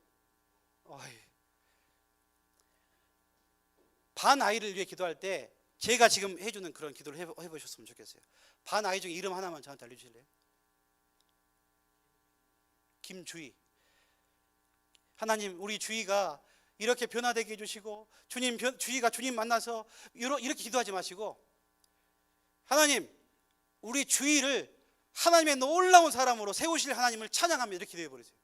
반 아이를 위해 기도할 때 제가 지금 해주는 그런 기도를 해보셨으면 좋겠어요. 반 아이 중에 이름 하나만 저한테 알려주실래요? 김주희. 하나님, 우리 주희가 이렇게 변화되게 해주시고, 주희가 주님 만나서 이렇게 기도하지 마시고, 하나님, 우리 주희를 하나님의 놀라운 사람으로 세우실 하나님을 찬양하며 이렇게 기도해 버리세요.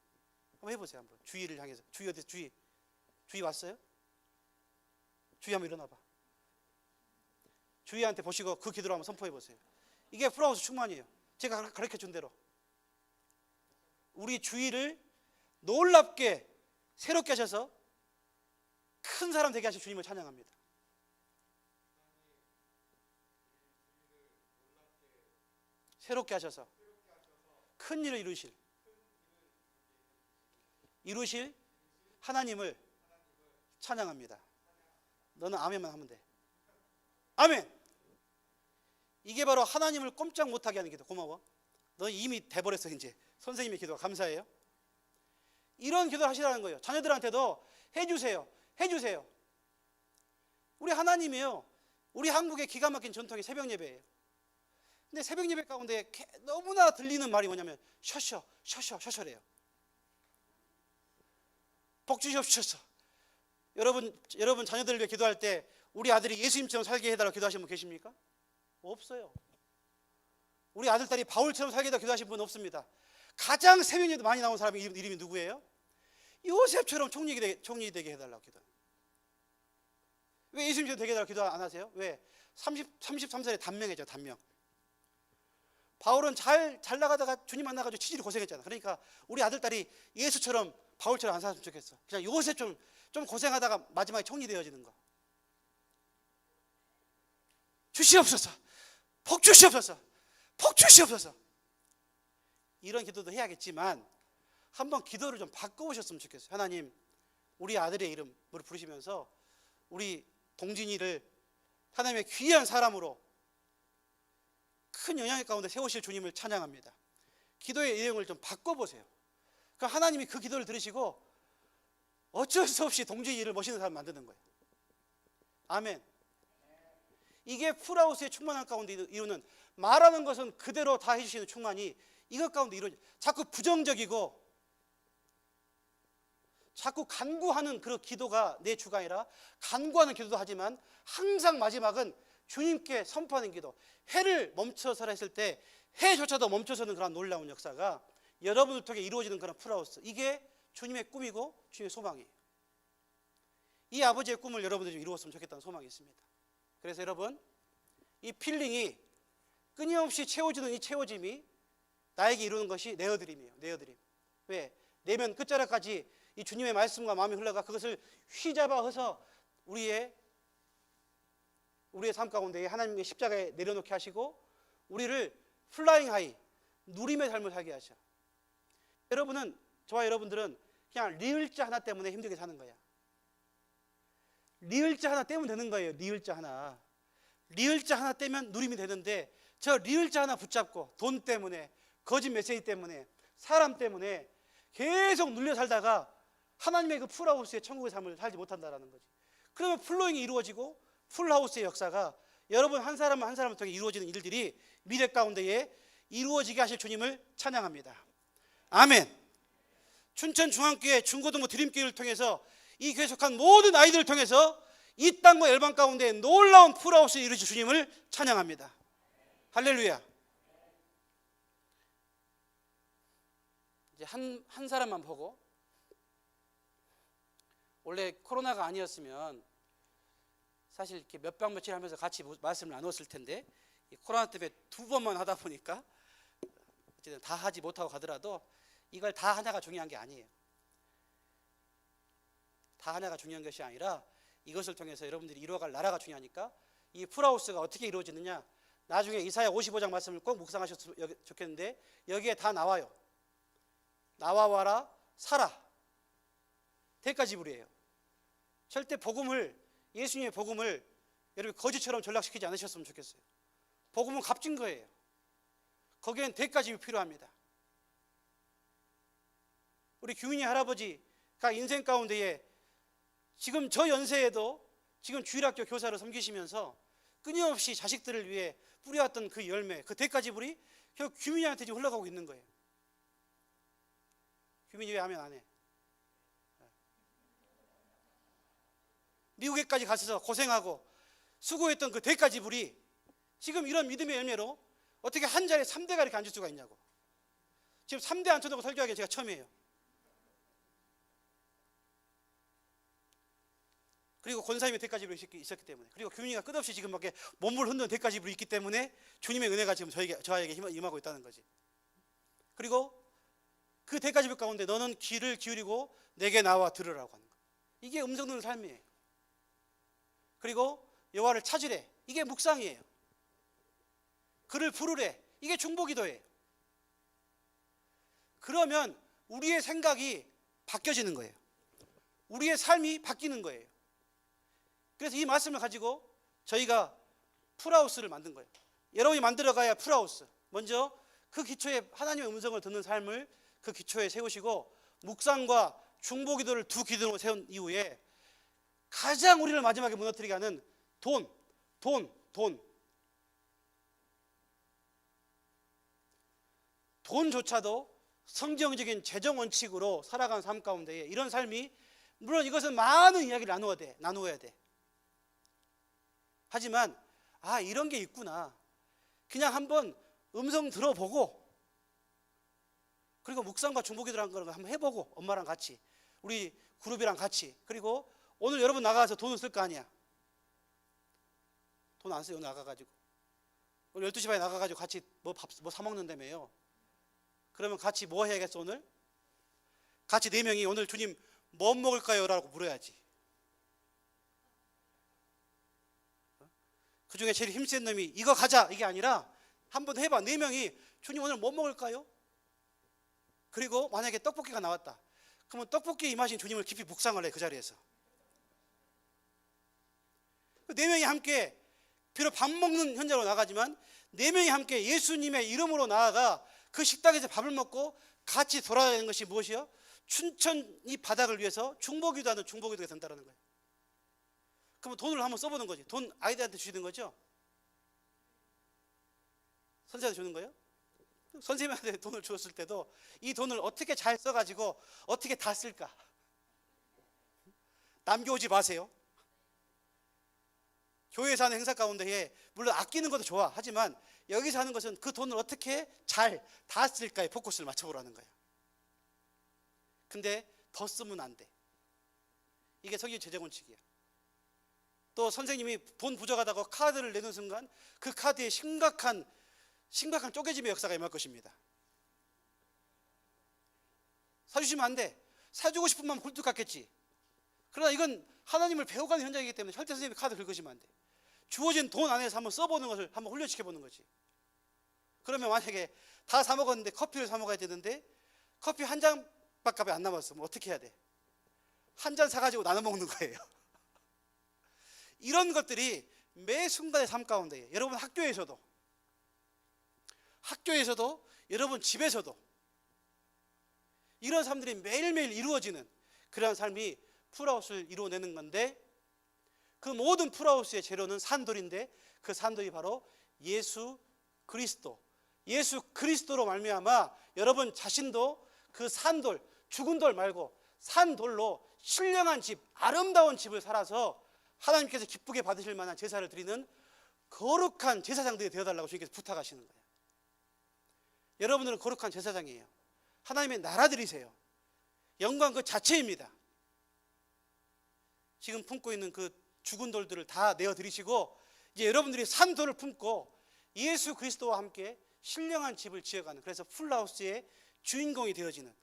한번 해보세요. 한번 주희를 향해서. 주희 어디? 주희 왔어요? 주희 한번 일어나봐. 주희한테 보시고 그 기도를 한번 선포해 보세요. 이게 프라우스 충만이에요. 제가 가르쳐 준 대로 우리 주희를 놀랍게 새롭게 하셔서 큰 사람 되게 하신 주님을 찬양합니다. 새롭게 하셔서 큰 일을 이루실 하나님을 찬양합니다. 너는 아멘만 하면 돼. 아멘. 이게 바로 하나님을 꼼짝 못하게 하는 기도. 고마워. 너 이미 돼버렸어. 이제 선생님의 기도가 감사해요. 이런 기도를 하시라는 거예요. 자녀들한테도 해주세요. 우리 하나님이요, 우리 한국의 기가 막힌 전통이 새벽 예배예요. 근데 새벽 예배 가운데 너무나 들리는 말이 뭐냐면 셔셔래요. 복 주시옵소서. 여러분 자녀들을 위해 기도할 때 우리 아들이 예수님처럼 살게 해달라고 기도하시는 분 계십니까? 없어요. 우리 아들, 딸이 바울처럼 살게 해달라고 기도하시는 분은 없습니다. 가장 새벽에도 많이 나온 사람의 이름이 누구예요? 요셉처럼 총리 되게 해달라고 기도해요. 왜 예수님처럼 되게 해달라고 기도 안 하세요? 왜? 33살에 단명이죠. 단명. 바울은 잘 나가다가 주님 만나가지고 치질이 고생했잖아. 그러니까 우리 아들, 딸이 예수처럼 바울처럼 안 살았으면 좋겠어. 그냥 요셉 좀 고생하다가 마지막에 총리 되어지는 거. 주시옵소서. 복 주시옵소서. 이런 기도도 해야겠지만 한번 기도를 좀 바꿔보셨으면 좋겠어요. 하나님, 우리 아들의 이름을 부르시면서 우리 동진이를 하나님의 귀한 사람으로 큰 영향력 가운데 세우실 주님을 찬양합니다. 기도의 내용을 좀 바꿔보세요. 그러니까 하나님이 그 기도를 들으시고 어쩔 수 없이 동진이를 멋있는 사람 만드는 거예요. 아멘. 이게 풀하우스의 충만함 가운데 이루는, 말하는 것은 그대로 다 해주시는 충만이 이것 가운데 이루어져. 자꾸 부정적이고 자꾸 간구하는 그런 기도가 내 주가 아니라, 간구하는 기도도 하지만 항상 마지막은 주님께 선포하는 기도. 해를 멈춰서라 했을 때 해조차도 멈춰서는 그런 놀라운 역사가 여러분을 통해 이루어지는 그런 풀하우스. 이게 주님의 꿈이고 주님의 소망이에요. 이 아버지의 꿈을 여러분들이 좀 이루었으면 좋겠다는 소망이 있습니다. 그래서 여러분, 이 필링이 끊임없이 채워지는 이 채워짐이 나에게 이루는 것이 내어드림이에요. 내어드림. 왜? 내면 끝자락까지 이 주님의 말씀과 마음이 흘러가 그것을 휘잡아 해서 우리의 삶 가운데 하나님의 십자가에 내려놓게 하시고 우리를 플라잉 하이, 누림의 삶을 살게 하셔. 저와 여러분들은 그냥 리을자 하나 때문에 힘들게 사는 거야. 리을자 하나 떼면 되는 거예요. 리을자 하나 떼면 누림이 되는데, 저 리을자 하나 붙잡고 돈 때문에, 거짓 메시지 때문에, 사람 때문에 계속 눌려 살다가 하나님의 그 풀하우스의 천국의 삶을 살지 못한다는 거지. 그러면 플로잉이 이루어지고 풀하우스의 역사가 여러분 한 사람 한 사람을 통해 이루어지는 일들이 미래 가운데에 이루어지게 하실 주님을 찬양합니다. 아멘. 춘천중앙교회 중고등부 드림교회를 통해서 이 교회에 속한 모든 아이들을 통해서 이 땅과 열방 가운데 놀라운 풀하우스를 이루실 주님을 찬양합니다. 할렐루야. 이제 한 사람만 보고, 원래 코로나가 아니었으면 사실 이렇게 몇 박 며칠 하면서 같이 말씀을 나눴을 텐데, 이 코로나 때문에 2번만 하다 보니까 어쨌든 다 하지 못하고 가더라도 이걸 다 하나가 중요한 게 아니에요. 다 하나가 중요한 것이 아니라 이것을 통해서 여러분들이 이루어갈 나라가 중요하니까, 이 풀하우스가 어떻게 이루어지느냐, 나중에 이사야 55장 말씀을 꼭 묵상하셨으면 좋겠는데 여기에 다 나와요. 나와와라 살아, 대가지불이에요. 절대 복음을, 예수님의 복음을 여러분 거지처럼 전락시키지 않으셨으면 좋겠어요. 복음은 값진 거예요. 거기엔 대가지불이 필요합니다. 우리 규민이 할아버지가 인생 가운데에 지금 저 연세에도 지금 주일학교 교사로 섬기시면서 끊임없이 자식들을 위해 뿌려왔던 그 열매, 그 대가지불이 결국 규민이한테 지금 흘러가고 있는 거예요. 규민이 왜 하면 안 해? 미국에까지 가서 고생하고 수고했던 그 대가지불이 지금 이런 믿음의 열매로 어떻게 한 자리에 3대가 이렇게 앉을 수가 있냐고. 지금 3대 앉혀놓고 설교하기가 제가 처음이에요. 그리고 권사님의 대가지불이 있었기 때문에, 그리고 규민이가 끝없이 지금 밖에 몸을 흔드는 대가지불이 있기 때문에 주님의 은혜가 지금 저에게 임하고 있다는 거지. 그리고 그 대가지불 가운데 너는 귀를 기울이고 내게 나와 들으라고 하는 거예요. 이게 음성 듣는 삶이에요. 그리고 여호와를 찾으래, 이게 묵상이에요. 그를 부르래, 이게 중보기도예요. 그러면 우리의 생각이 바뀌어지는 거예요. 우리의 삶이 바뀌는 거예요. 그래서 이 말씀을 가지고 저희가 풀하우스를 만든 거예요. 여러분이 만들어가야 풀하우스. 먼저 그 기초에 하나님의 음성을 듣는 삶을 그 기초에 세우시고, 묵상과 중보기도를 두 기둥으로 세운 이후에 가장 우리를 마지막에 무너뜨리게 하는 돈조차도 성경적인 재정 원칙으로 살아가는 삶 가운데에 이런 삶이, 물론 이것은 많은 이야기를 나누어야 돼. 하지만 이런 게 있구나, 그냥 한번 음성 들어보고, 그리고 묵상과 중보기도라는 걸 한번 해보고, 엄마랑 같이, 우리 그룹이랑 같이. 그리고 오늘 여러분 나가서 돈을 쓸 거 아니야. 돈 안 써요. 오늘 나가가지고 오늘 12시 반에 나가가지고 같이 뭐 사 먹는다며요. 그러면 같이 뭐 해야겠어? 오늘 같이 4명이 오늘 주님 뭐 먹을까요? 라고 물어야지. 그 중에 제일 힘센 놈이 이거 가자, 이게 아니라 한번 해봐. 4명이 주님 오늘 뭐 먹을까요? 그리고 만약에 떡볶이가 나왔다, 그러면 떡볶이에 임하신 주님을 깊이 묵상을 해. 그 자리에서 4명이 함께, 비록 밥 먹는 현장으로 나가지만 4명이 함께 예수님의 이름으로 나아가 그 식당에서 밥을 먹고 같이 돌아다니는 것이 무엇이요? 춘천 이 바닥을 위해서 중보기도 하는 중보기도가 된다는 거예요. 그러면 돈을 한번 써보는 거지. 돈 아이들한테 주시는 거죠? 선생님한테 주는 거예요? 선생님한테 돈을 주었을 때도 이 돈을 어떻게 잘 써가지고 어떻게 다 쓸까? 남겨오지 마세요. 교회에서 하는 행사 가운데에 물론 아끼는 것도 좋아. 하지만 여기서 하는 것은 그 돈을 어떻게 잘 다 쓸까에 포커스를 맞춰보라는 거예요. 근데 더 쓰면 안 돼. 이게 성경 재정원칙이야. 또 선생님이 돈 부족하다고 카드를 내는 순간 그 카드에 심각한 쪼개짐의 역사가 임할 것입니다. 사주시면 안 돼. 사주고 싶은 마음 굴뚝 같겠지. 그러나 이건 하나님을 배워가는 현장이기 때문에 절대 선생님이 카드 긁으시면 안 돼. 주어진 돈 안에서 한번 써보는 것을 한번 훈련시켜보는 거지. 그러면 만약에 다 사 먹었는데 커피를 사 먹어야 되는데 커피 한 잔밖에 안 남았어. 뭐 어떻게 해야 돼? 한 잔 사가지고 나눠 먹는 거예요. 이런 것들이 매 순간의 삶 가운데, 여러분 학교에서도 여러분 집에서도 이런 삶들이 매일매일 이루어지는 그런 삶이 풀하우스를 이루어내는 건데, 그 모든 풀하우스의 재료는 산돌인데 그 산돌이 바로 예수 그리스도. 예수 그리스도로 말미암아 여러분 자신도 그 산돌, 죽은 돌 말고 산돌로 신령한 집, 아름다운 집을 살아서 하나님께서 기쁘게 받으실 만한 제사를 드리는 거룩한 제사장들이 되어달라고 주님께서 부탁하시는 거예요. 여러분들은 거룩한 제사장이에요. 하나님의 나라들이세요. 영광 그 자체입니다. 지금 품고 있는 그 죽은 돌들을 다 내어드리시고 이제 여러분들이 산돌을 품고 예수 그리스도와 함께 신령한 집을 지어가는, 그래서 풀하우스의 주인공이 되어지는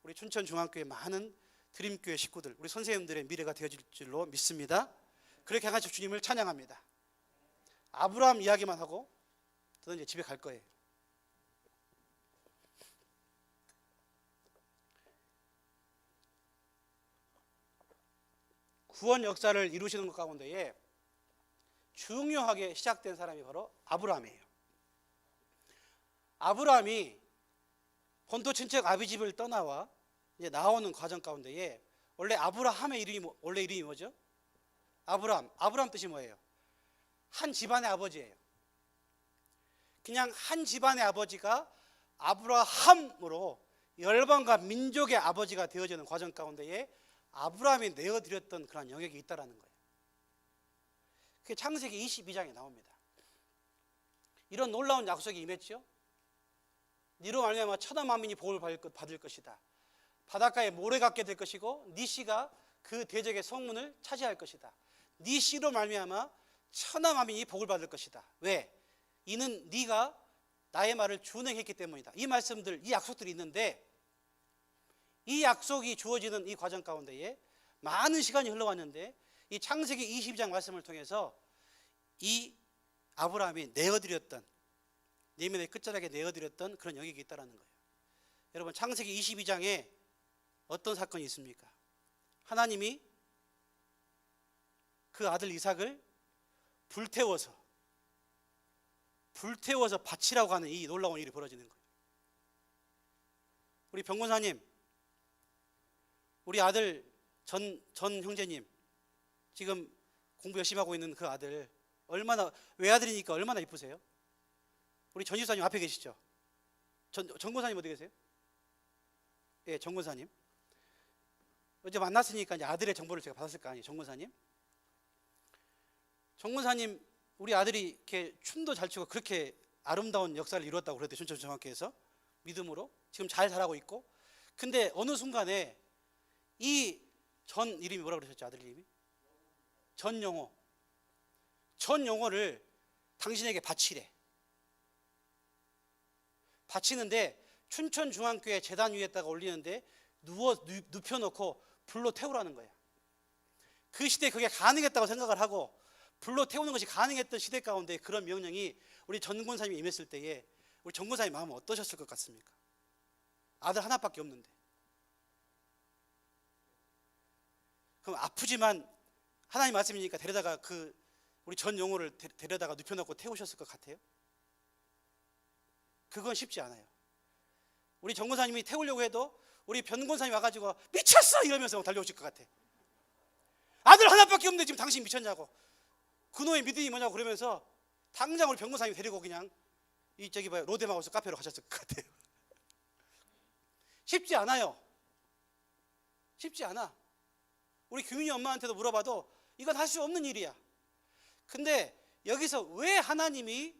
우리 춘천중앙교회 많은 드림교회 식구들, 우리 선생님들의 미래가 되어질 줄로 믿습니다. 그렇게 해가지고 주님을 찬양합니다. 아브라함 이야기만 하고 저는 이제 집에 갈 거예요. 구원 역사를 이루시는 것 가운데에 중요하게 시작된 사람이 바로 아브라함이에요. 아브라함이 본토 친척 아비 집을 떠나와 이제 나오는 과정 가운데에 원래 아브라함의 이름이 원래 이름이 뭐죠? 아브라함. 아브라함 뜻이 뭐예요? 한 집안의 아버지예요. 그냥 한 집안의 아버지가 아브라함으로 열방과 민족의 아버지가 되어지는 과정 가운데에 아브라함이 내어드렸던 그런 영역이 있다라는 거예요. 그게 창세기 22장에 나옵니다. 이런 놀라운 약속이 임했죠. 니로 말미암아 천하 만민이 복을 받을 것이다. 바닷가에 모래 같게 될 것이고 네 씨가 그 대적의 성문을 차지할 것이다. 네 씨로 말미암아 천하 만민이 복을 받을 것이다. 왜? 이는 네가 나의 말을 준행했기 때문이다. 이 말씀들, 이 약속들이 있는데 이 약속이 주어지는 이 과정 가운데에 많은 시간이 흘러왔는데 이 창세기 22장 말씀을 통해서 이 아브라함이 내어드렸던, 내면의 끝자락에 내어드렸던 그런 영역이 있다는 거예요. 여러분 창세기 22장에 어떤 사건이 있습니까? 하나님이 그 아들 이삭을 불태워서 바치라고 하는 이 놀라운 일이 벌어지는 거예요. 우리 병권사님, 우리 아들 전 형제님, 지금 공부 열심히 하고 있는 그 아들 얼마나, 외아들이니까 얼마나 이쁘세요? 우리 전 집사님 앞에 계시죠? 전 권사님 어디 계세요? 예, 전 권사님. 어제 만났으니까 이제 아들의 정보를 제가 받았을 거 아니에요, 전 권사님. 전 권사님 우리 아들이 이렇게 춤도 잘 추고 그렇게 아름다운 역사를 이루었다고 그랬대요. 춘천중학교에서 믿음으로 지금 잘 자라고 있고. 근데 어느 순간에 이 전 이름이 뭐라고 그러셨죠? 아들 이름이? 전용호를 당신에게 바치래. 바치는데 춘천중앙교회 재단 위에다가 올리는데 눕혀놓고 불로 태우라는 거예요. 그 시대에 그게 가능했다고 생각을 하고 불로 태우는 것이 가능했던 시대 가운데 그런 명령이 우리 전 권사님이 임했을 때에 우리 전 권사님 마음은 어떠셨을 것 같습니까? 아들 하나밖에 없는데. 그럼 아프지만 하나님 말씀이니까 데려다가 그 우리 전 용호를 데려다가 눕혀놓고 태우셨을 것 같아요? 그건 쉽지 않아요. 우리 전 권사님이 태우려고 해도 우리 변 권사님이 와가지고 미쳤어! 이러면서 달려오실 것 같아. 아들 하나밖에 없는데 지금 당신 미쳤냐고, 그놈의 믿음이 뭐냐고 그러면서 당장 우리 변 권사님 데리고 그냥 이 저기 뭐야 로데마우스 카페로 가셨을 것 같아요. 쉽지 않아요. 쉽지 않아. 우리 규민이 엄마한테도 물어봐도 이건 할 수 없는 일이야. 근데 여기서 왜 하나님이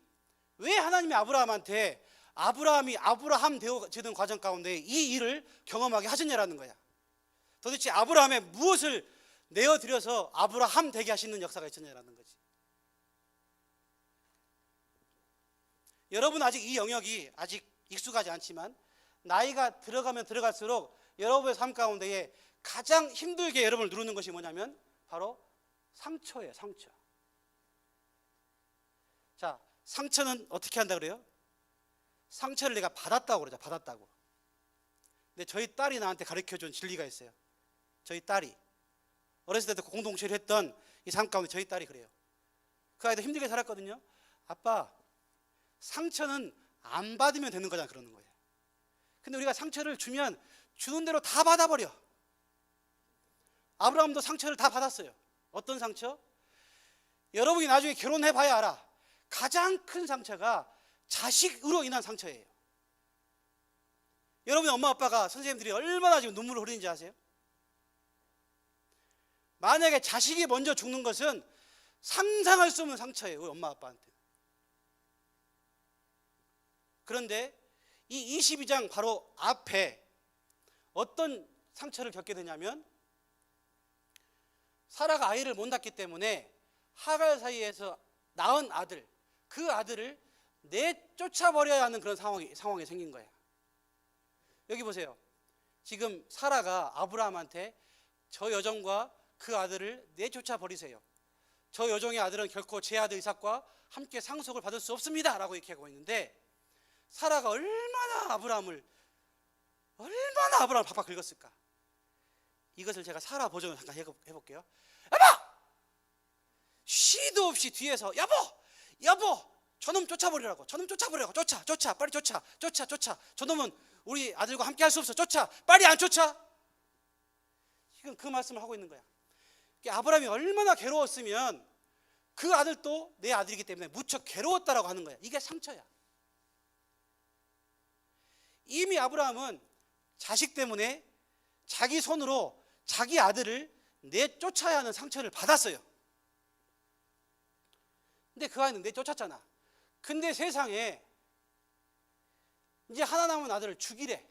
아브라함한테 아브라함이 아브라함 되어지는 과정 가운데 이 일을 경험하게 하셨냐라는 거야. 도대체 아브라함의 무엇을 내어드려서 아브라함 되게 하시는 역사가 있었냐라는 거지. 여러분 아직 이 영역이 아직 익숙하지 않지만 나이가 들어가면 들어갈수록 여러분의 삶 가운데에 가장 힘들게 여러분을 누르는 것이 뭐냐면 바로 상처예요. 상처. 자, 상처는 어떻게 한다 그래요? 상처를 내가 받았다고 그러죠. 받았다고. 근데 저희 딸이 나한테 가르쳐준 진리가 있어요. 저희 딸이 어렸을 때도 공동체를 했던 이 삶 가운데 저희 딸이 그래요. 그 아이도 힘들게 살았거든요. 아빠, 상처는 안 받으면 되는 거잖아 그러는 거예요. 근데 우리가 상처를 주면 주는 대로 다 받아버려. 아브라함도 상처를 다 받았어요. 어떤 상처? 여러분이 나중에 결혼해 봐야 알아. 가장 큰 상처가 자식으로 인한 상처예요. 여러분의 엄마 아빠가, 선생님들이 얼마나 지금 눈물을 흘리는지 아세요? 만약에 자식이 먼저 죽는 것은 상상할 수 없는 상처예요, 우리 엄마 아빠한테. 그런데 이 22장 바로 앞에 어떤 상처를 겪게 되냐면, 사라가 아이를 못 낳기 때문에 하갈 사이에서 낳은 아들, 그 아들을 내쫓아버려야 하는 그런 상황이 생긴 거예요. 여기 보세요. 지금 사라가 아브라함한테 저 여종과 그 아들을 내쫓아 버리세요. 저 여종의 아들은 결코 제 아들 이삭과 함께 상속을 받을 수 없습니다 라고 이렇게 하고 있는데, 사라가 얼마나 아브라함을 박박 긁었을까. 이것을 제가 사라 버전으로 잠깐 해볼게요. 여보! 쉬도 없이 뒤에서 여보! 저놈 쫓아버리라고. 쫓아 빨리 쫓아. 저놈은 우리 아들과 함께 할 수 없어. 쫓아 빨리. 안 쫓아. 지금 그 말씀을 하고 있는 거야. 아브라함이 얼마나 괴로웠으면 그 아들도 내 아들이기 때문에 무척 괴로웠다라고 하는 거야. 이게 상처야. 이미 아브라함은 자식 때문에 자기 손으로 자기 아들을 내쫓아야 하는 상처를 받았어요. 근데 그 아이는 내쫓았잖아. 근데 세상에 이제 하나 남은 아들을 죽이래요.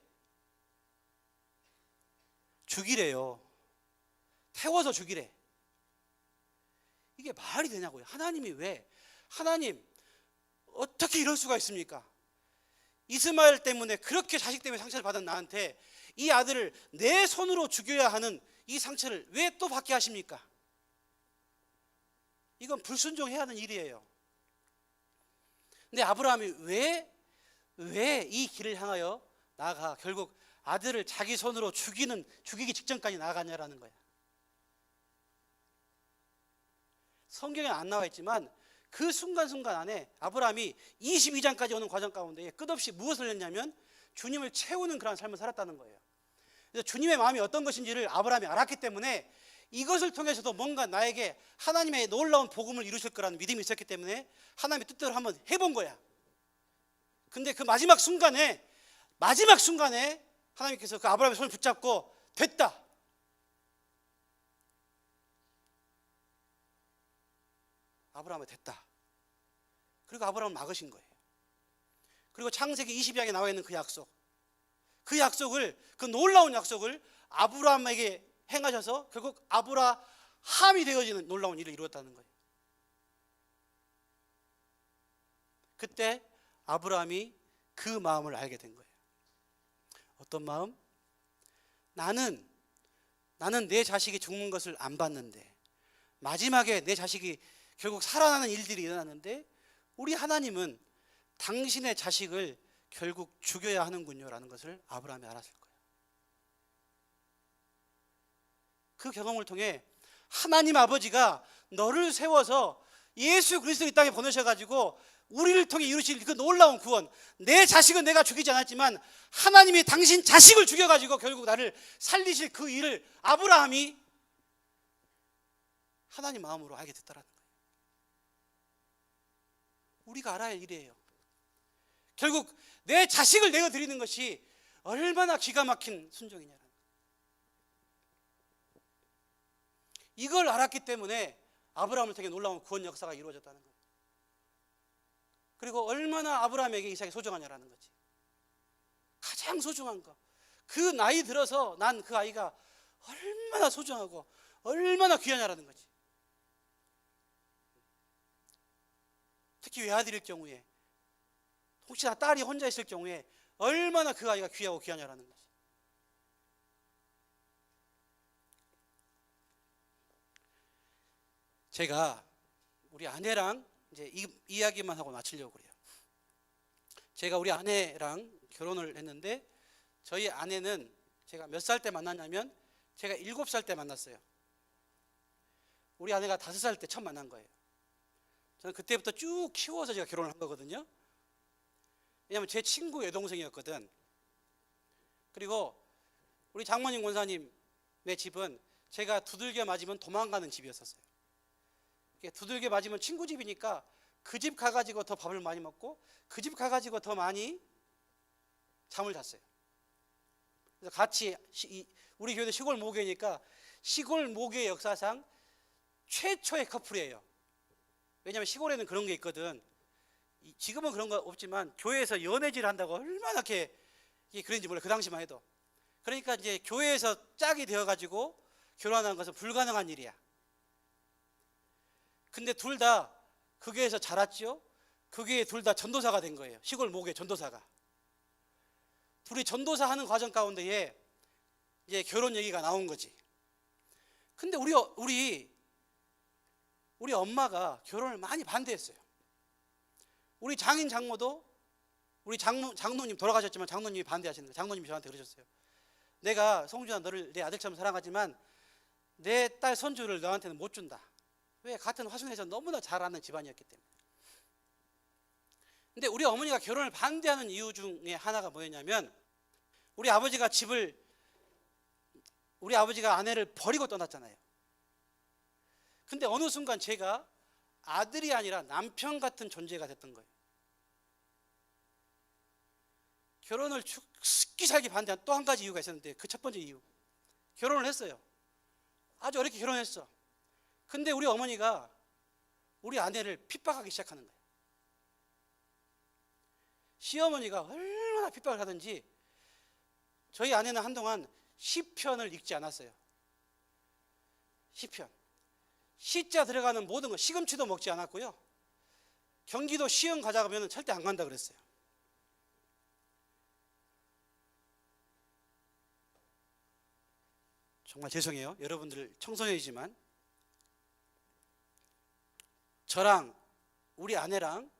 태워서 죽이래. 이게 말이 되냐고요. 하나님이 왜? 하나님 어떻게 이럴 수가 있습니까? 이스마엘 때문에, 그렇게 자식 때문에 상처를 받은 나한테 이 아들을 내 손으로 죽여야 하는 이 상처를 왜 또 받게 하십니까? 이건 불순종해야 하는 일이에요. 근데 아브라함이 왜 이 길을 향하여 나아가 결국 아들을 자기 손으로 죽이기 직전까지 나아가냐라는 거야. 성경에 안 나와 있지만 그 순간순간 안에 아브라함이 22장까지 오는 과정 가운데 끝없이 무엇을 했냐면 주님을 채우는 그런 삶을 살았다는 거예요. 그래서 주님의 마음이 어떤 것인지를 아브라함이 알았기 때문에 이것을 통해서도 뭔가 나에게 하나님의 놀라운 복음을 이루실 거라는 믿음이 있었기 때문에 하나님의 뜻대로 한번 해본 거야. 근데 그 마지막 순간에 하나님께서 그 아브라함의 손을 붙잡고 됐다. 아브라함은 됐다. 그리고 아브라함을 막으신 거예요. 그리고 창세기 22장에 나와 있는 그 약속을, 그 놀라운 약속을 아브라함에게 행하셔서 결국 아브라함이 되어지는 놀라운 일을 이루었다는 거예요. 그때 아브라함이 그 마음을 알게 된 거예요. 어떤 마음? 나는 내 자식이 죽는 것을 안 봤는데, 마지막에 내 자식이 결국 살아나는 일들이 일어났는데, 우리 하나님은 당신의 자식을 결국 죽여야 하는군요 라는 것을 아브라함이 알았을 거예요. 그 경험을 통해 하나님 아버지가 너를 세워서 예수 그리스도를 이 땅에 보내셔가지고 우리를 통해 이루실 그 놀라운 구원, 내 자식은 내가 죽이지 않았지만 하나님이 당신 자식을 죽여가지고 결국 나를 살리실 그 일을 아브라함이 하나님 마음으로 알게 됐다라는 거예요. 우리가 알아야 할 일이에요. 결국 내 자식을 내어드리는 것이 얼마나 기가 막힌 순종이냐라는 거예요. 이걸 알았기 때문에 아브라함을 통해 놀라운 구원 역사가 이루어졌다는 거예요. 그리고 얼마나 아브라함에게 이삭이 소중하냐라는 거지. 가장 소중한 거. 그 나이 들어서 난 그 아이가 얼마나 소중하고 얼마나 귀하냐라는 거지. 특히 외아들일 경우에, 혹시나 딸이 혼자 있을 경우에 얼마나 그 아이가 귀하고 귀하냐라는 거지. 제가 우리 아내랑 이제 이 이야기만 하고 마치려고 그래요. 제가 우리 아내랑 결혼을 했는데, 저희 아내는 제가 몇 살 때 만났냐면 제가 7살 때 만났어요. 우리 아내가 5살 때 처음 만난 거예요. 저는 그때부터 쭉 키워서 제가 결혼을 한 거거든요. 왜냐하면 제 친구 여동생이었거든. 그리고 우리 장모님 권사님의 집은 제가 두들겨 맞으면 도망가는 집이었었어요. 이게 두들겨 맞으면 친구 집이니까 그 집 가가지고 더 밥을 많이 먹고 그 집 가가지고 더 많이 잠을 잤어요. 그래서 같이 우리 교회도 시골 모교니까 시골 모교의 역사상 최초의 커플이에요. 왜냐하면 시골에는 그런 게 있거든. 지금은 그런 거 없지만 교회에서 연애질 한다고 얼마나 이렇게 그런지 몰라. 그 당시만 해도. 그러니까 이제 교회에서 짝이 되어가지고 결혼하는 것은 불가능한 일이야. 근데 둘 다 그 교회에서 자랐죠. 그 교회 둘 다 전도사가 된 거예요. 시골 모교의 전도사가. 둘이 전도사 하는 과정 가운데에 이제 결혼 얘기가 나온 거지. 근데 우리 엄마가 결혼을 많이 반대했어요. 우리 장인 장모도 우리 장로님 돌아가셨지만 장로님이 반대하시는 거예요. 장로님이 저한테 그러셨어요. 내가 송준아 너를 내 아들처럼 사랑하지만 내 딸 손주를 너한테는 못 준다. 왜? 같은 화순에서 너무나 잘 아는 집안이었기 때문에. 근데 우리 어머니가 결혼을 반대하는 이유 중에 하나가 뭐였냐면 우리 아버지가 아내를 버리고 떠났잖아요. 근데 어느 순간 제가 아들이 아니라 남편 같은 존재가 됐던 거예요. 결혼을 죽기 살기 반대한 또 한 가지 이유가 있었는데 그 첫 번째 이유. 결혼을 했어요. 아주 어렵게 결혼했어. 근데 우리 어머니가 우리 아내를 핍박하기 시작하는 거예요. 시어머니가 얼마나 핍박을 하든지 저희 아내는 한동안 시편을 읽지 않았어요. 시편. 시자 들어가는 모든 거 시금치도 먹지 않았고요. 경기도 시흥 가자고 하면 절대 안 간다 그랬어요. 정말 죄송해요. 여러분들 청소년이지만 저랑 우리 아내랑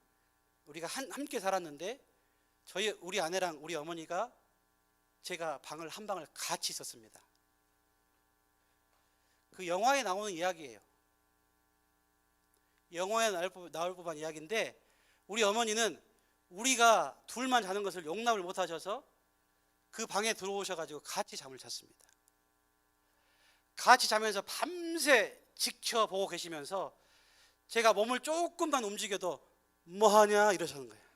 우리가 함께 살았는데 우리 아내랑 우리 어머니가 제가 방을 한 방을 같이 썼습니다. 그 영화에 나오는 이야기예요. 영화에 나올 법한 이야기인데 우리 어머니는 우리가 둘만 자는 것을 용납을 못 하셔서 그 방에 들어오셔가지고 같이 잠을 잤습니다. 같이 자면서 밤새 지켜보고 계시면서 제가 몸을 조금만 움직여도 뭐하냐 이러시는 거예요.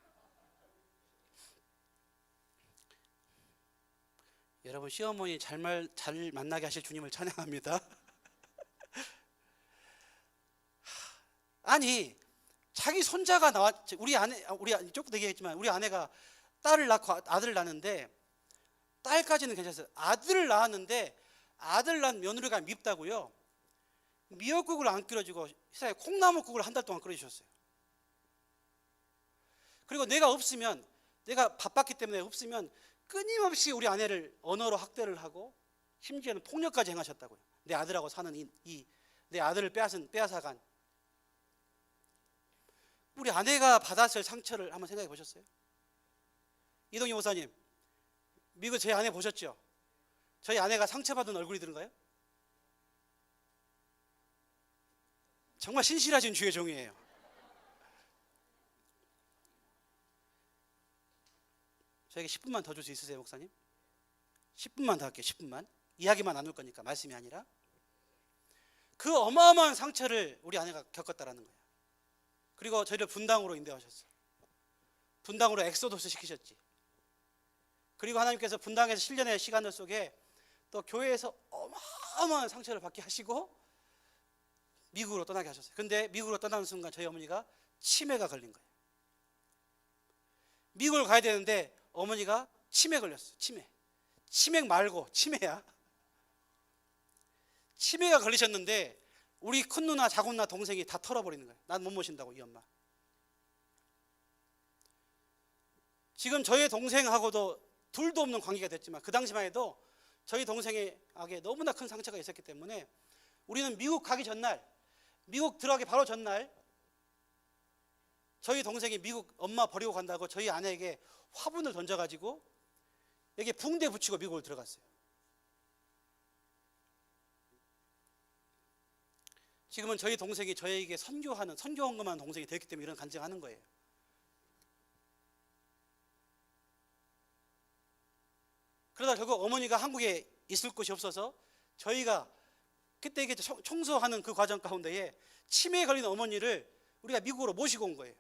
여러분 시어머니 잘 만나게 하실 주님을 찬양합니다. 아니 자기 손자가 우리 조금 얘기했지만 우리 아내가 딸을 낳고 아들을 낳는데 딸까지는 괜찮았어요. 아들을 낳았는데 아들 낳은 며느리가 밉다고요. 미역국을 안 끓여주고 세상에 콩나물국을 한 달 동안 끓여주셨어요. 그리고 내가 바빴기 때문에 없으면 끊임없이 우리 아내를 언어로 학대를 하고 심지어는 폭력까지 행하셨다고요. 내 아들하고 사는 내 아들을 빼앗아간 우리 아내가 받았을 상처를 한번 생각해 보셨어요? 이동희 목사님, 미국 저희 아내 보셨죠? 저희 아내가 상처받은 얼굴이던가요? 정말 신실하신 주의 종이에요. 저에게 10분만 더 줄 수 있으세요, 목사님? 10분만 더 할게요. 10분만. 이야기만 나눌 거니까 말씀이 아니라. 그 어마어마한 상처를 우리 아내가 겪었다라는 거예요. 그리고 저희를 분당으로 인도하셨어요. 분당으로 엑소도스 시키셨지. 그리고 하나님께서 분당에서 7년의 시간들 속에 또 교회에서 어마어마한 상처를 받게 하시고 미국으로 떠나게 하셨어요. 근데 미국으로 떠나는 순간 저희 어머니가 치매가 걸린 거예요. 미국을 가야 되는데 어머니가 치매 걸렸어요. 치맥 말고 치매야. 치매가 걸리셨는데 우리 큰 누나 작은 누나 동생이 다 털어버리는 거예요. 난 못 모신다고 이 엄마. 지금 저희 동생하고도 둘도 없는 관계가 됐지만 그 당시만 해도 저희 동생에게 너무나 큰 상처가 있었기 때문에 우리는 미국 가기 전날, 미국 들어가기 바로 전날 저희 동생이 미국 엄마 버리고 간다고 저희 아내에게 화분을 던져가지고 여기에 붕대 붙이고 미국을 들어갔어요. 지금은 저희 동생이 저에게 선교원금하는 동생이 되었기 때문에 이런 간증하는 거예요. 그러다 결국 어머니가 한국에 있을 곳이 없어서 저희가 그때 이게 청소하는 그 과정 가운데에 치매에 걸린 어머니를 우리가 미국으로 모시고 온 거예요.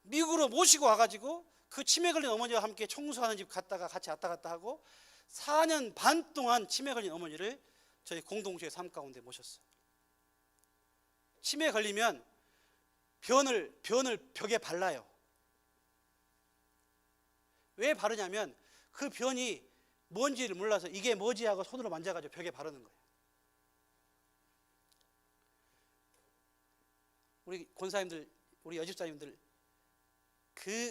미국으로 모시고 와가지고 그 치매 걸린 어머니와 함께 청소하는 집 갔다가 같이 왔다 갔다 하고 4년 반 동안 치매 걸린 어머니를 저희 공동체의 삶 가운데 모셨어요. 치매 걸리면 변을 벽에 발라요. 왜 바르냐면 그 변이 뭔지를 몰라서 이게 뭐지 하고 손으로 만져가지고 벽에 바르는 거예요. 우리 권사님들, 우리 여집사님들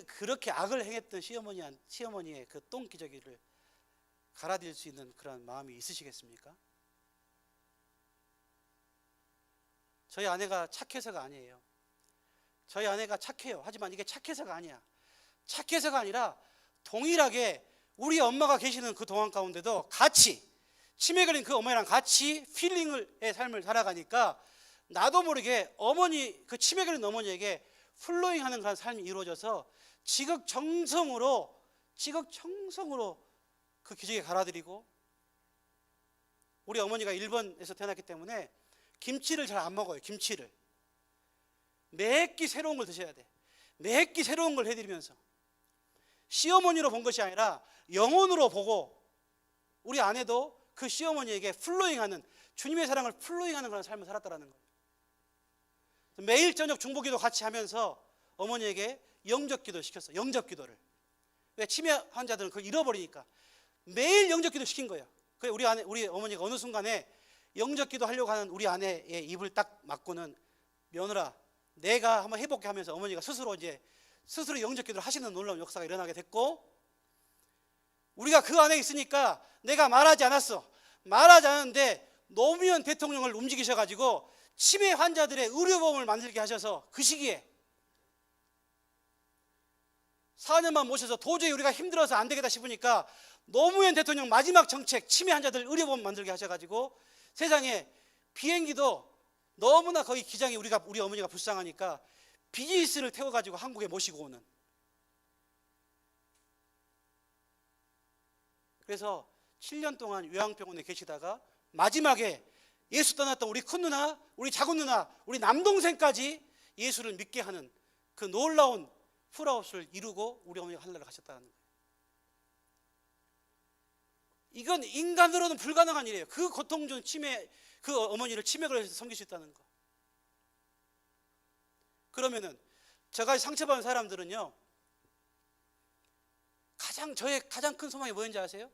그렇게 악을 행했던 시어머니의 그 똥기저귀를 갈아들일 수 있는 그런 마음이 있으시겠습니까? 저희 아내가 착해서가 아니에요. 저희 아내가 착해요. 하지만 이게 착해서가 아니야. 착해서가 아니라 동일하게 우리 엄마가 계시는 그 동안 가운데도 같이 치매 걸린 그 어머니랑 같이 필링의 삶을 살아가니까 나도 모르게 어머니, 그 치매 걸린 어머니에게 플로잉하는 그런 삶이 이루어져서 지극정성으로 그 기저귀에 갈아들이고, 우리 어머니가 일본에서 태어났기 때문에 김치를 잘 안 먹어요. 김치를 매끼 새로운 걸 드셔야 돼. 매끼 새로운 걸 해드리면서 시어머니로 본 것이 아니라 영혼으로 보고, 우리 아내도 그 시어머니에게 플로잉하는, 주님의 사랑을 플로잉하는 그런 삶을 살았다라는 거예요. 매일 저녁 중보기도 같이 하면서 어머니에게 영접기도 시켰어요. 영접기도를. 왜? 치매 환자들은 그걸 잃어버리니까 매일 영접기도 시킨 거예요. 그래서 우리 어머니가 어느 순간에 영접기도 하려고 하는 우리 아내의 입을 딱 막고는, 며느라 내가 한번 해볼게 하면서 어머니가 스스로 영접기도를 하시는 놀라운 역사가 일어나게 됐고, 우리가 그 안에 있으니까 내가 말하지 않았어. 말하지 않았는데 노무현 대통령을 움직이셔가지고 치매 환자들의 의료보험을 만들게 하셔서 그 시기에 4년만 모셔서 도저히 우리가 힘들어서 안 되겠다 싶으니까 노무현 대통령 마지막 정책 치매 환자들 의료보험 만들게 하셔가지고 세상에 비행기도 너무나 거기 기장이 우리 어머니가 불쌍하니까 비즈니스를 태워가지고 한국에 모시고 오는. 그래서 7년 동안 요양병원에 계시다가 마지막에 예수 떠났던 우리 큰 누나, 우리 작은 누나, 우리 남동생까지 예수를 믿게 하는 그 놀라운 풀아웃을 이루고 우리 어머니가 하늘나라 가셨다는 거예요. 이건 인간으로는 불가능한 일이에요. 그 고통 중 그 어머니를 치매 걸려서 섬길 수 있다는 거. 그러면은 저같이 상처받은 사람들은요, 저의 가장 큰 소망이 뭐였는지 아세요?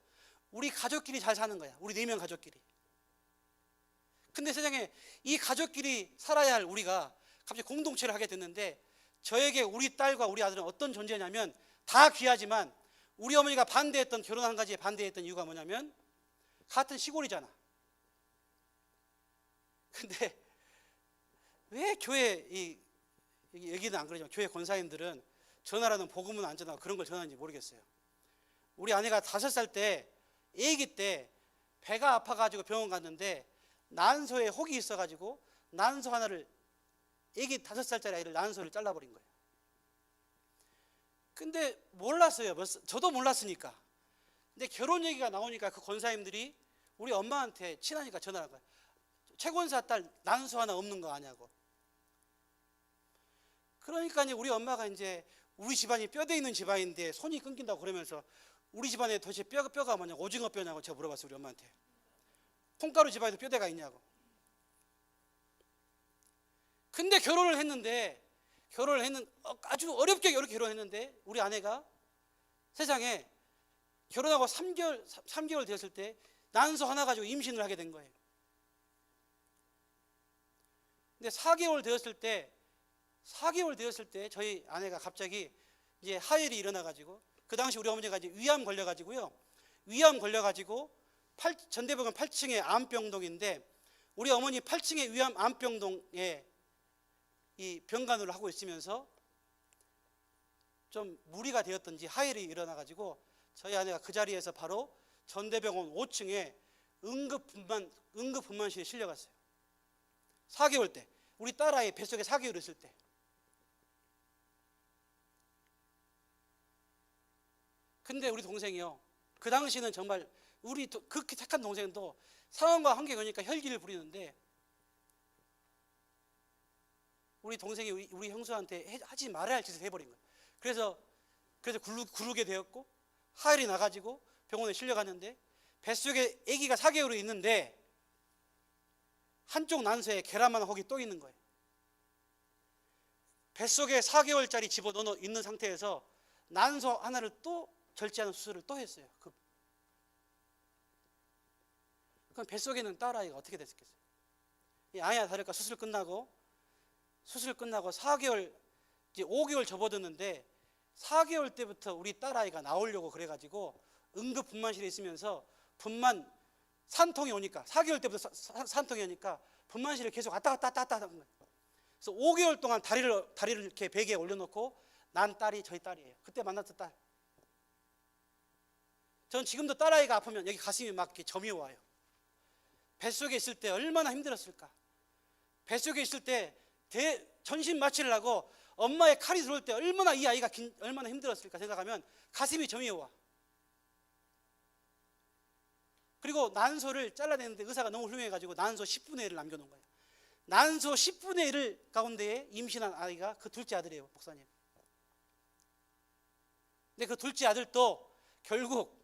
우리 가족끼리 잘 사는 거야. 우리 4명 가족끼리. 근데 세상에 이 가족끼리 살아야 할 우리가 갑자기 공동체를 하게 됐는데, 저에게 우리 딸과 우리 아들은 어떤 존재냐면, 다 귀하지만 우리 어머니가 반대했던, 결혼 한 가지에 반대했던 이유가 뭐냐면, 같은 시골이잖아. 근데 왜 여기는 안 그러지만 교회 권사님들은 전하라는 복음은 안 전하고 그런 걸 전하는지 모르겠어요. 우리 아내가 5살 때, 아기 때 배가 아파가지고 병원 갔는데 난소에 혹이 있어가지고 난소 하나를, 아기 5살짜리 아이를 난소를 잘라버린 거예요. 근데 몰랐어요. 저도 몰랐으니까. 근데 결혼 얘기가 나오니까 그 권사님들이 우리 엄마한테 친하니까 전화한 거예요. 최권사 딸 난소 하나 없는 거 아냐고. 그러니까 우리 엄마가 이제 우리 집안이 뼈대 있는 집안인데 손이 끊긴다고 그러면서, 우리 집안에 도대체 뼈가 뭐냐고, 오징어 뼈냐고 제가 물어봤어요. 우리 엄마한테. 콩가루 집안에도 뼈대가 있냐고. 근데 결혼을 했는데 아주 어렵게 이렇게 결혼했는데, 우리 아내가 세상에 결혼하고 3개월 되었을 때 난소 하나 가지고 임신을 하게 된 거예요. 근데 4개월 되었을 때 저희 아내가 갑자기 이제 하혈이 일어나가지고, 그 당시 우리 어머니가 이제 위암 걸려가지고요. 위암 걸려가지고 전대병원 8층에 암병동인데, 우리 어머니 8층에 위암 암병동에 이 병간호를 하고 있으면서 좀 무리가 되었던지 하혈이 일어나가지고 저희 아내가 그 자리에서 바로 전대병원 5층에 응급분만실에 실려갔어요. 4개월 때, 우리 딸아이 뱃속에 4개월 있을 때. 근데 우리 동생이요, 그 당시는 정말 그렇게 착한 동생도 상황과 환경이 오니까 혈기를 부리는데 우리 동생이 우리 형수한테 하지 말아야 할 짓을 해버린 거예요. 그래서 구르게 되었고 하혈이 나가지고 병원에 실려갔는데 뱃속에 아기가 4개월이 있는데 한쪽 난소에 계란만 혹이 또 있는 거예요. 뱃속에 4개월짜리 집어넣어 있는 상태에서 난소 하나를 또 절제하는 수술을 또 했어요. 그럼 뱃속에는 딸아이가 어떻게 됐겠어요? 아니야 다를까 수술 끝나고 4개월 이제 5개월 접어드는데 4개월 때부터 우리 딸아이가 나오려고 그래가지고 응급 분만실에 있으면서 분만 산통이 오니까 4개월 때부터 산통이 오니까 분만실에 계속 왔다 갔다 하는 거예요. 그래서 5개월 동안 다리를 이렇게 베개에 올려놓고 난 딸이 저희 딸이에요. 그때 만났던 딸. 전 지금도 딸아이가 아프면 여기 가슴이 막 이렇게 점이 와요. 뱃속에 있을 때 얼마나 힘들었을까. 뱃속에 있을 때 전신 마취를 하고 엄마의 칼이 들어올 때 얼마나 이 아이가 얼마나 힘들었을까 생각하면 가슴이 점이 와. 그리고 난소를 잘라내는데 의사가 너무 훌륭해가지고 난소 10분의 1을 남겨놓은 거예요. 난소 10분의 1을 가운데에 임신한 아이가 그 둘째 아들이에요, 목사님. 근데 그 둘째 아들도 결국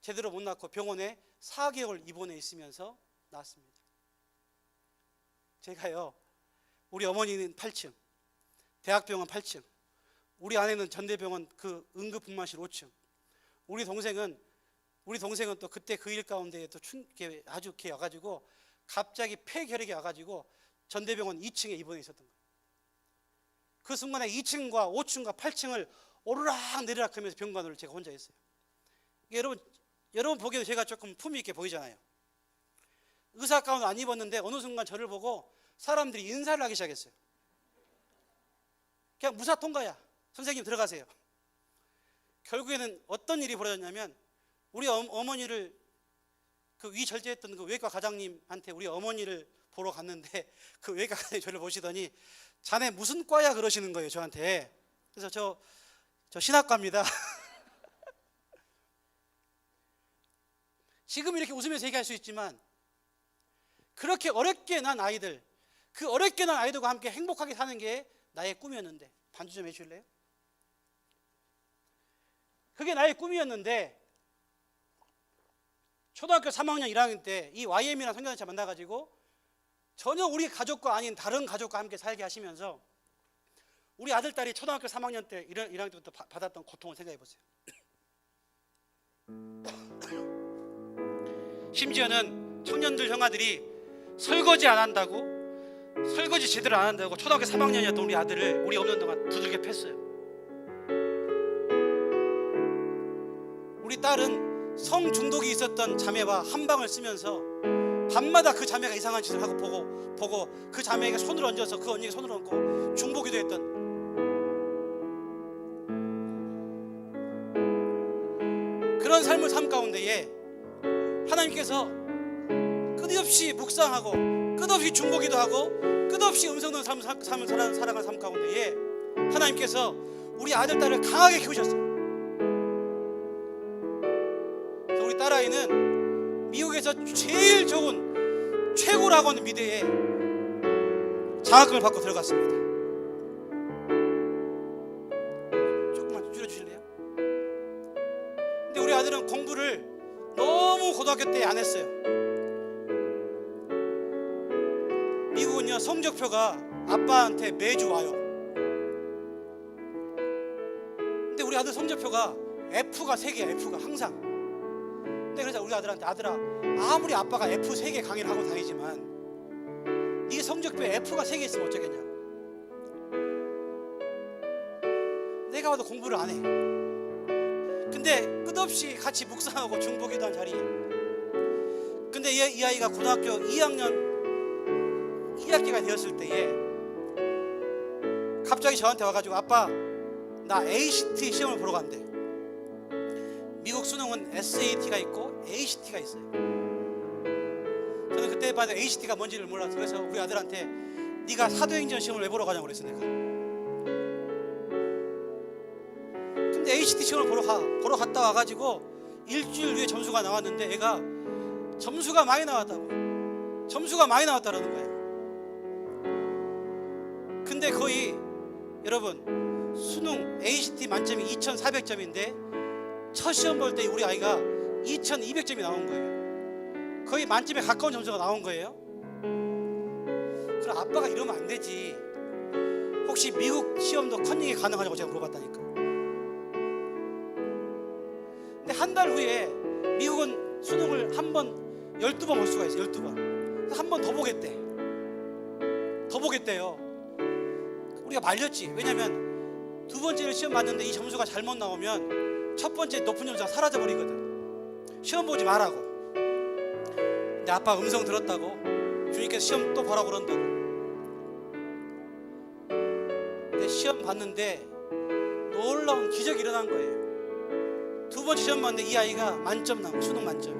제대로 못 낳고 병원에 4개월 입원해 있으면서 낳았습니다. 제가요, 우리 어머니는 8층, 대학병원 8층, 우리 아내는 전대병원 그 응급분만실 5층, 우리 동생은 또 그때 그 일 가운데 또 아주 이렇게 와가지고 갑자기 폐결핵이 와가지고 전대병원 2층에 입원해 있었던 거예요. 그 순간에 2층과 5층과 8층을 오르락 내리락 하면서 병간호를 제가 혼자 했어요. 여러분 보기에도 제가 조금 품위 있게 보이잖아요. 의사 가운 안 입었는데 어느 순간 저를 보고 사람들이 인사를 하기 시작했어요. 그냥 무사 통과야. 선생님 들어가세요. 결국에는 어떤 일이 벌어졌냐면 우리 어머니를 그 위절제했던 그 외과 과장님한테 우리 어머니를 보러 갔는데 그 외과 과장님이 저를 보시더니 자네 무슨 과야 그러시는 거예요 저한테. 그래서 저 신학과입니다. 지금 이렇게 웃으면서 얘기할 수 있지만 그렇게 어렵게 난 아이들, 그 어렵게 난 아이들과 함께 행복하게 사는 게 나의 꿈이었는데, 반주 좀 해주실래요? 그게 나의 꿈이었는데 초등학교 3학년 1학년 때 이 YM이라는 선교단체 만나가지고 전혀 우리 가족과 아닌 다른 가족과 함께 살게 하시면서 우리 아들, 딸이 초등학교 3학년 때 1학년 때부터 받았던 고통을 생각해 보세요. 심지어는 청년들 형아들이 설거지 안 한다고, 설거지 제대로 안 한다고 초등학교 3학년이었던 우리 아들을 우리 없는 동안 두들겨 팼어요. 우리 딸은 성 중독이 있었던 자매와 한 방을 쓰면서 밤마다 그 자매가 이상한 짓을 하고 보고 그 자매에게 손을 얹어서 그 언니가 손을 얹고 중보기도 했던, 그런 삶을 삶 가운데에 하나님께서 끝없이 묵상하고 끝없이 중보기도 하고 끝없이 음성된 삶을 살아가는 삶 가운데에 하나님께서 우리 아들, 딸을 강하게 키우셨어요. 그래서 우리 딸아이는 미국에서 제일 좋은 최고라고 하는 미대에 장학금을 받고 들어갔습니다. 조금만 줄여주실래요? 근데 우리 아들은 공부를 너무 고등학교 때 안 했어요. 미국은요 성적표가 아빠한테 매주 와요. 근데 우리 아들 성적표가 F가 3개야. F가 항상. 근데 그래서 우리 아들한테, 아들아, 아무리 아빠가 F 3개 강의를 하고 다니지만 이게 성적표에 F가 3개 있으면 어쩌겠냐. 내가 봐도 공부를 안 해. 근데 끝없이 같이 묵상하고 중보기도 한 자리에, 근데 이 아이가 고등학교 2학년 1학기가 되었을 때에 갑자기 저한테 와가지고 아빠 나 ACT 시험을 보러 간대. 미국 수능은 SAT가 있고 ACT가 있어요. 저는 그때 봐도 ACT가 뭔지를 몰라서 그래서 우리 아들한테 네가 사도행전 시험을 왜 보러 가냐고 그랬어 내가. 근데 ACT 시험을 보러 갔다 와가지고 일주일 후에 점수가 나왔는데 애가 점수가 많이 나왔다고, 점수가 많이 나왔다라는 거예요. 근데 거의 여러분 수능 ACT 만점이 2400점인데 첫 시험 볼 때 우리 아이가 2200점이 나온 거예요. 거의 만점에 가까운 점수가 나온 거예요. 그럼 아빠가 이러면 안 되지. 혹시 미국 시험도 컨닝이 가능하냐고 제가 물어봤다니까. 근데 한 달 후에 미국은 수능을 한 번 12번 볼 수가 있어요. 12번. 한 번 더 보겠대. 더 보겠대요. 우리가 말렸지. 왜냐면 두 번째를 시험 봤는데 이 점수가 잘못 나오면 첫 번째 높은 점수가 사라져 버리거든. 시험 보지 말라고. 근데 아빠 음성 들었다고 주님께서 시험 또 보라고 그런다고. 근데 시험 봤는데 놀라운 기적이 일어난 거예요. 두 번째 시험 봤는데 이 아이가 만점 나온, 수능 만점.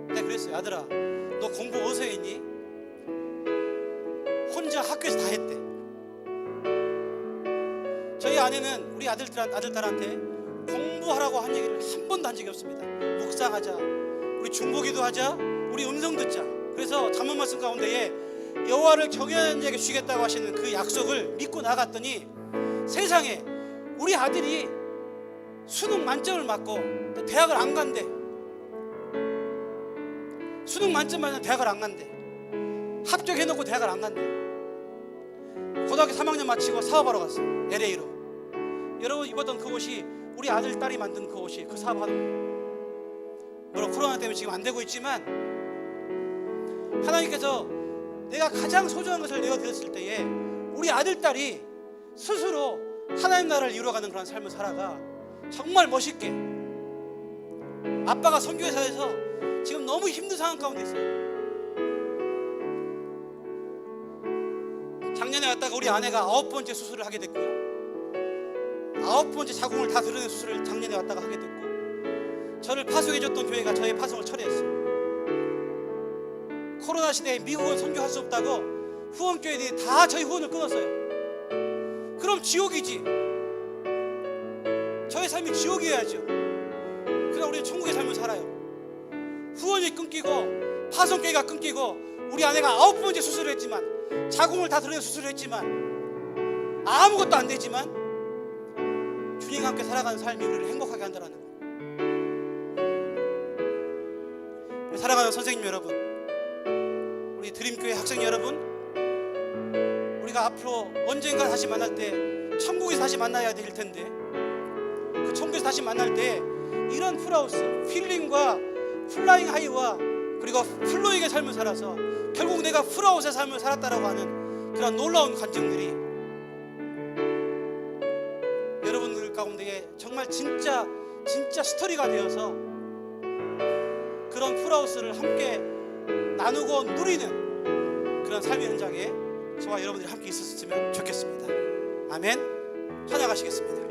내가 그랬어요. 아들아, 너 공부 어디서 했니? 혼자 학교에서 다 했대. 저희 아내는 우리 아들딸한테 공부하라고 한 얘기를 한 번도 한 적이 없습니다. 묵상하자, 우리 중보기도 하자, 우리 음성 듣자. 그래서 잠언 말씀 가운데에 여호와를 경외하는 자에게 주겠다고 하시는 그 약속을 믿고 나갔더니 세상에 우리 아들이 수능 만점을 맞고 또 대학을 안 간대. 수능 만점 맞는 대학을 안 간대. 합격해놓고 대학을 안 간대. 고등학교 3학년 마치고 사업하러 갔어. LA로. 여러분 입었던 그 옷이 우리 아들 딸이 만든 그 옷이 그 사업하는 거예요. 물론 코로나 때문에 지금 안 되고 있지만 하나님께서 내가 가장 소중한 것을 내어드렸을 때에 우리 아들 딸이 스스로 하나님 나라를 이루어가는 그런 삶을 살아가. 정말 멋있게. 아빠가 선교회사에서 지금 너무 힘든 상황 가운데 있어요. 작년에 왔다가 우리 아내가 9번째 수술을 하게 됐고요. 9번째 자궁을 다 드러낸 수술을 작년에 왔다가 하게 됐고, 저를 파송해줬던 교회가 저의 파송을 철회했어요. 코로나 시대에 미국은 선교할 수 없다고 후원교회들이 다 저희 후원을 끊었어요. 그럼 지옥이지. 저의 삶이 지옥이어야죠. 그럼 우리는 천국의 삶을 살아요. 후원이 끊기고 파송교회가 끊기고 우리 아내가 9번째 수술을 했지만, 자궁을 다 드러낸 수술을 했지만 아무것도 안 되지만 주님과 함께 살아가는 삶이 우리를 행복하게 한다는 거예요. 사랑하는 선생님 여러분, 우리 드림교회 학생 여러분, 우리가 앞으로 언젠가 다시 만날 때 천국에서 다시 만나야 될 텐데, 그 천국에서 다시 만날 때 이런 풀하우스, 필링과 플라잉 하이와 그리고 플로잉의 삶을 살아서 결국 내가 풀하우스의 삶을 살았다라고 하는 그런 놀라운 간증들이 여러분들 가운데에 정말 진짜 스토리가 되어서 그런 풀하우스를 함께 나누고 누리는 그런 삶의 현장에 저와 여러분들이 함께 있었으면 좋겠습니다. 아멘. 찬양하시겠습니다.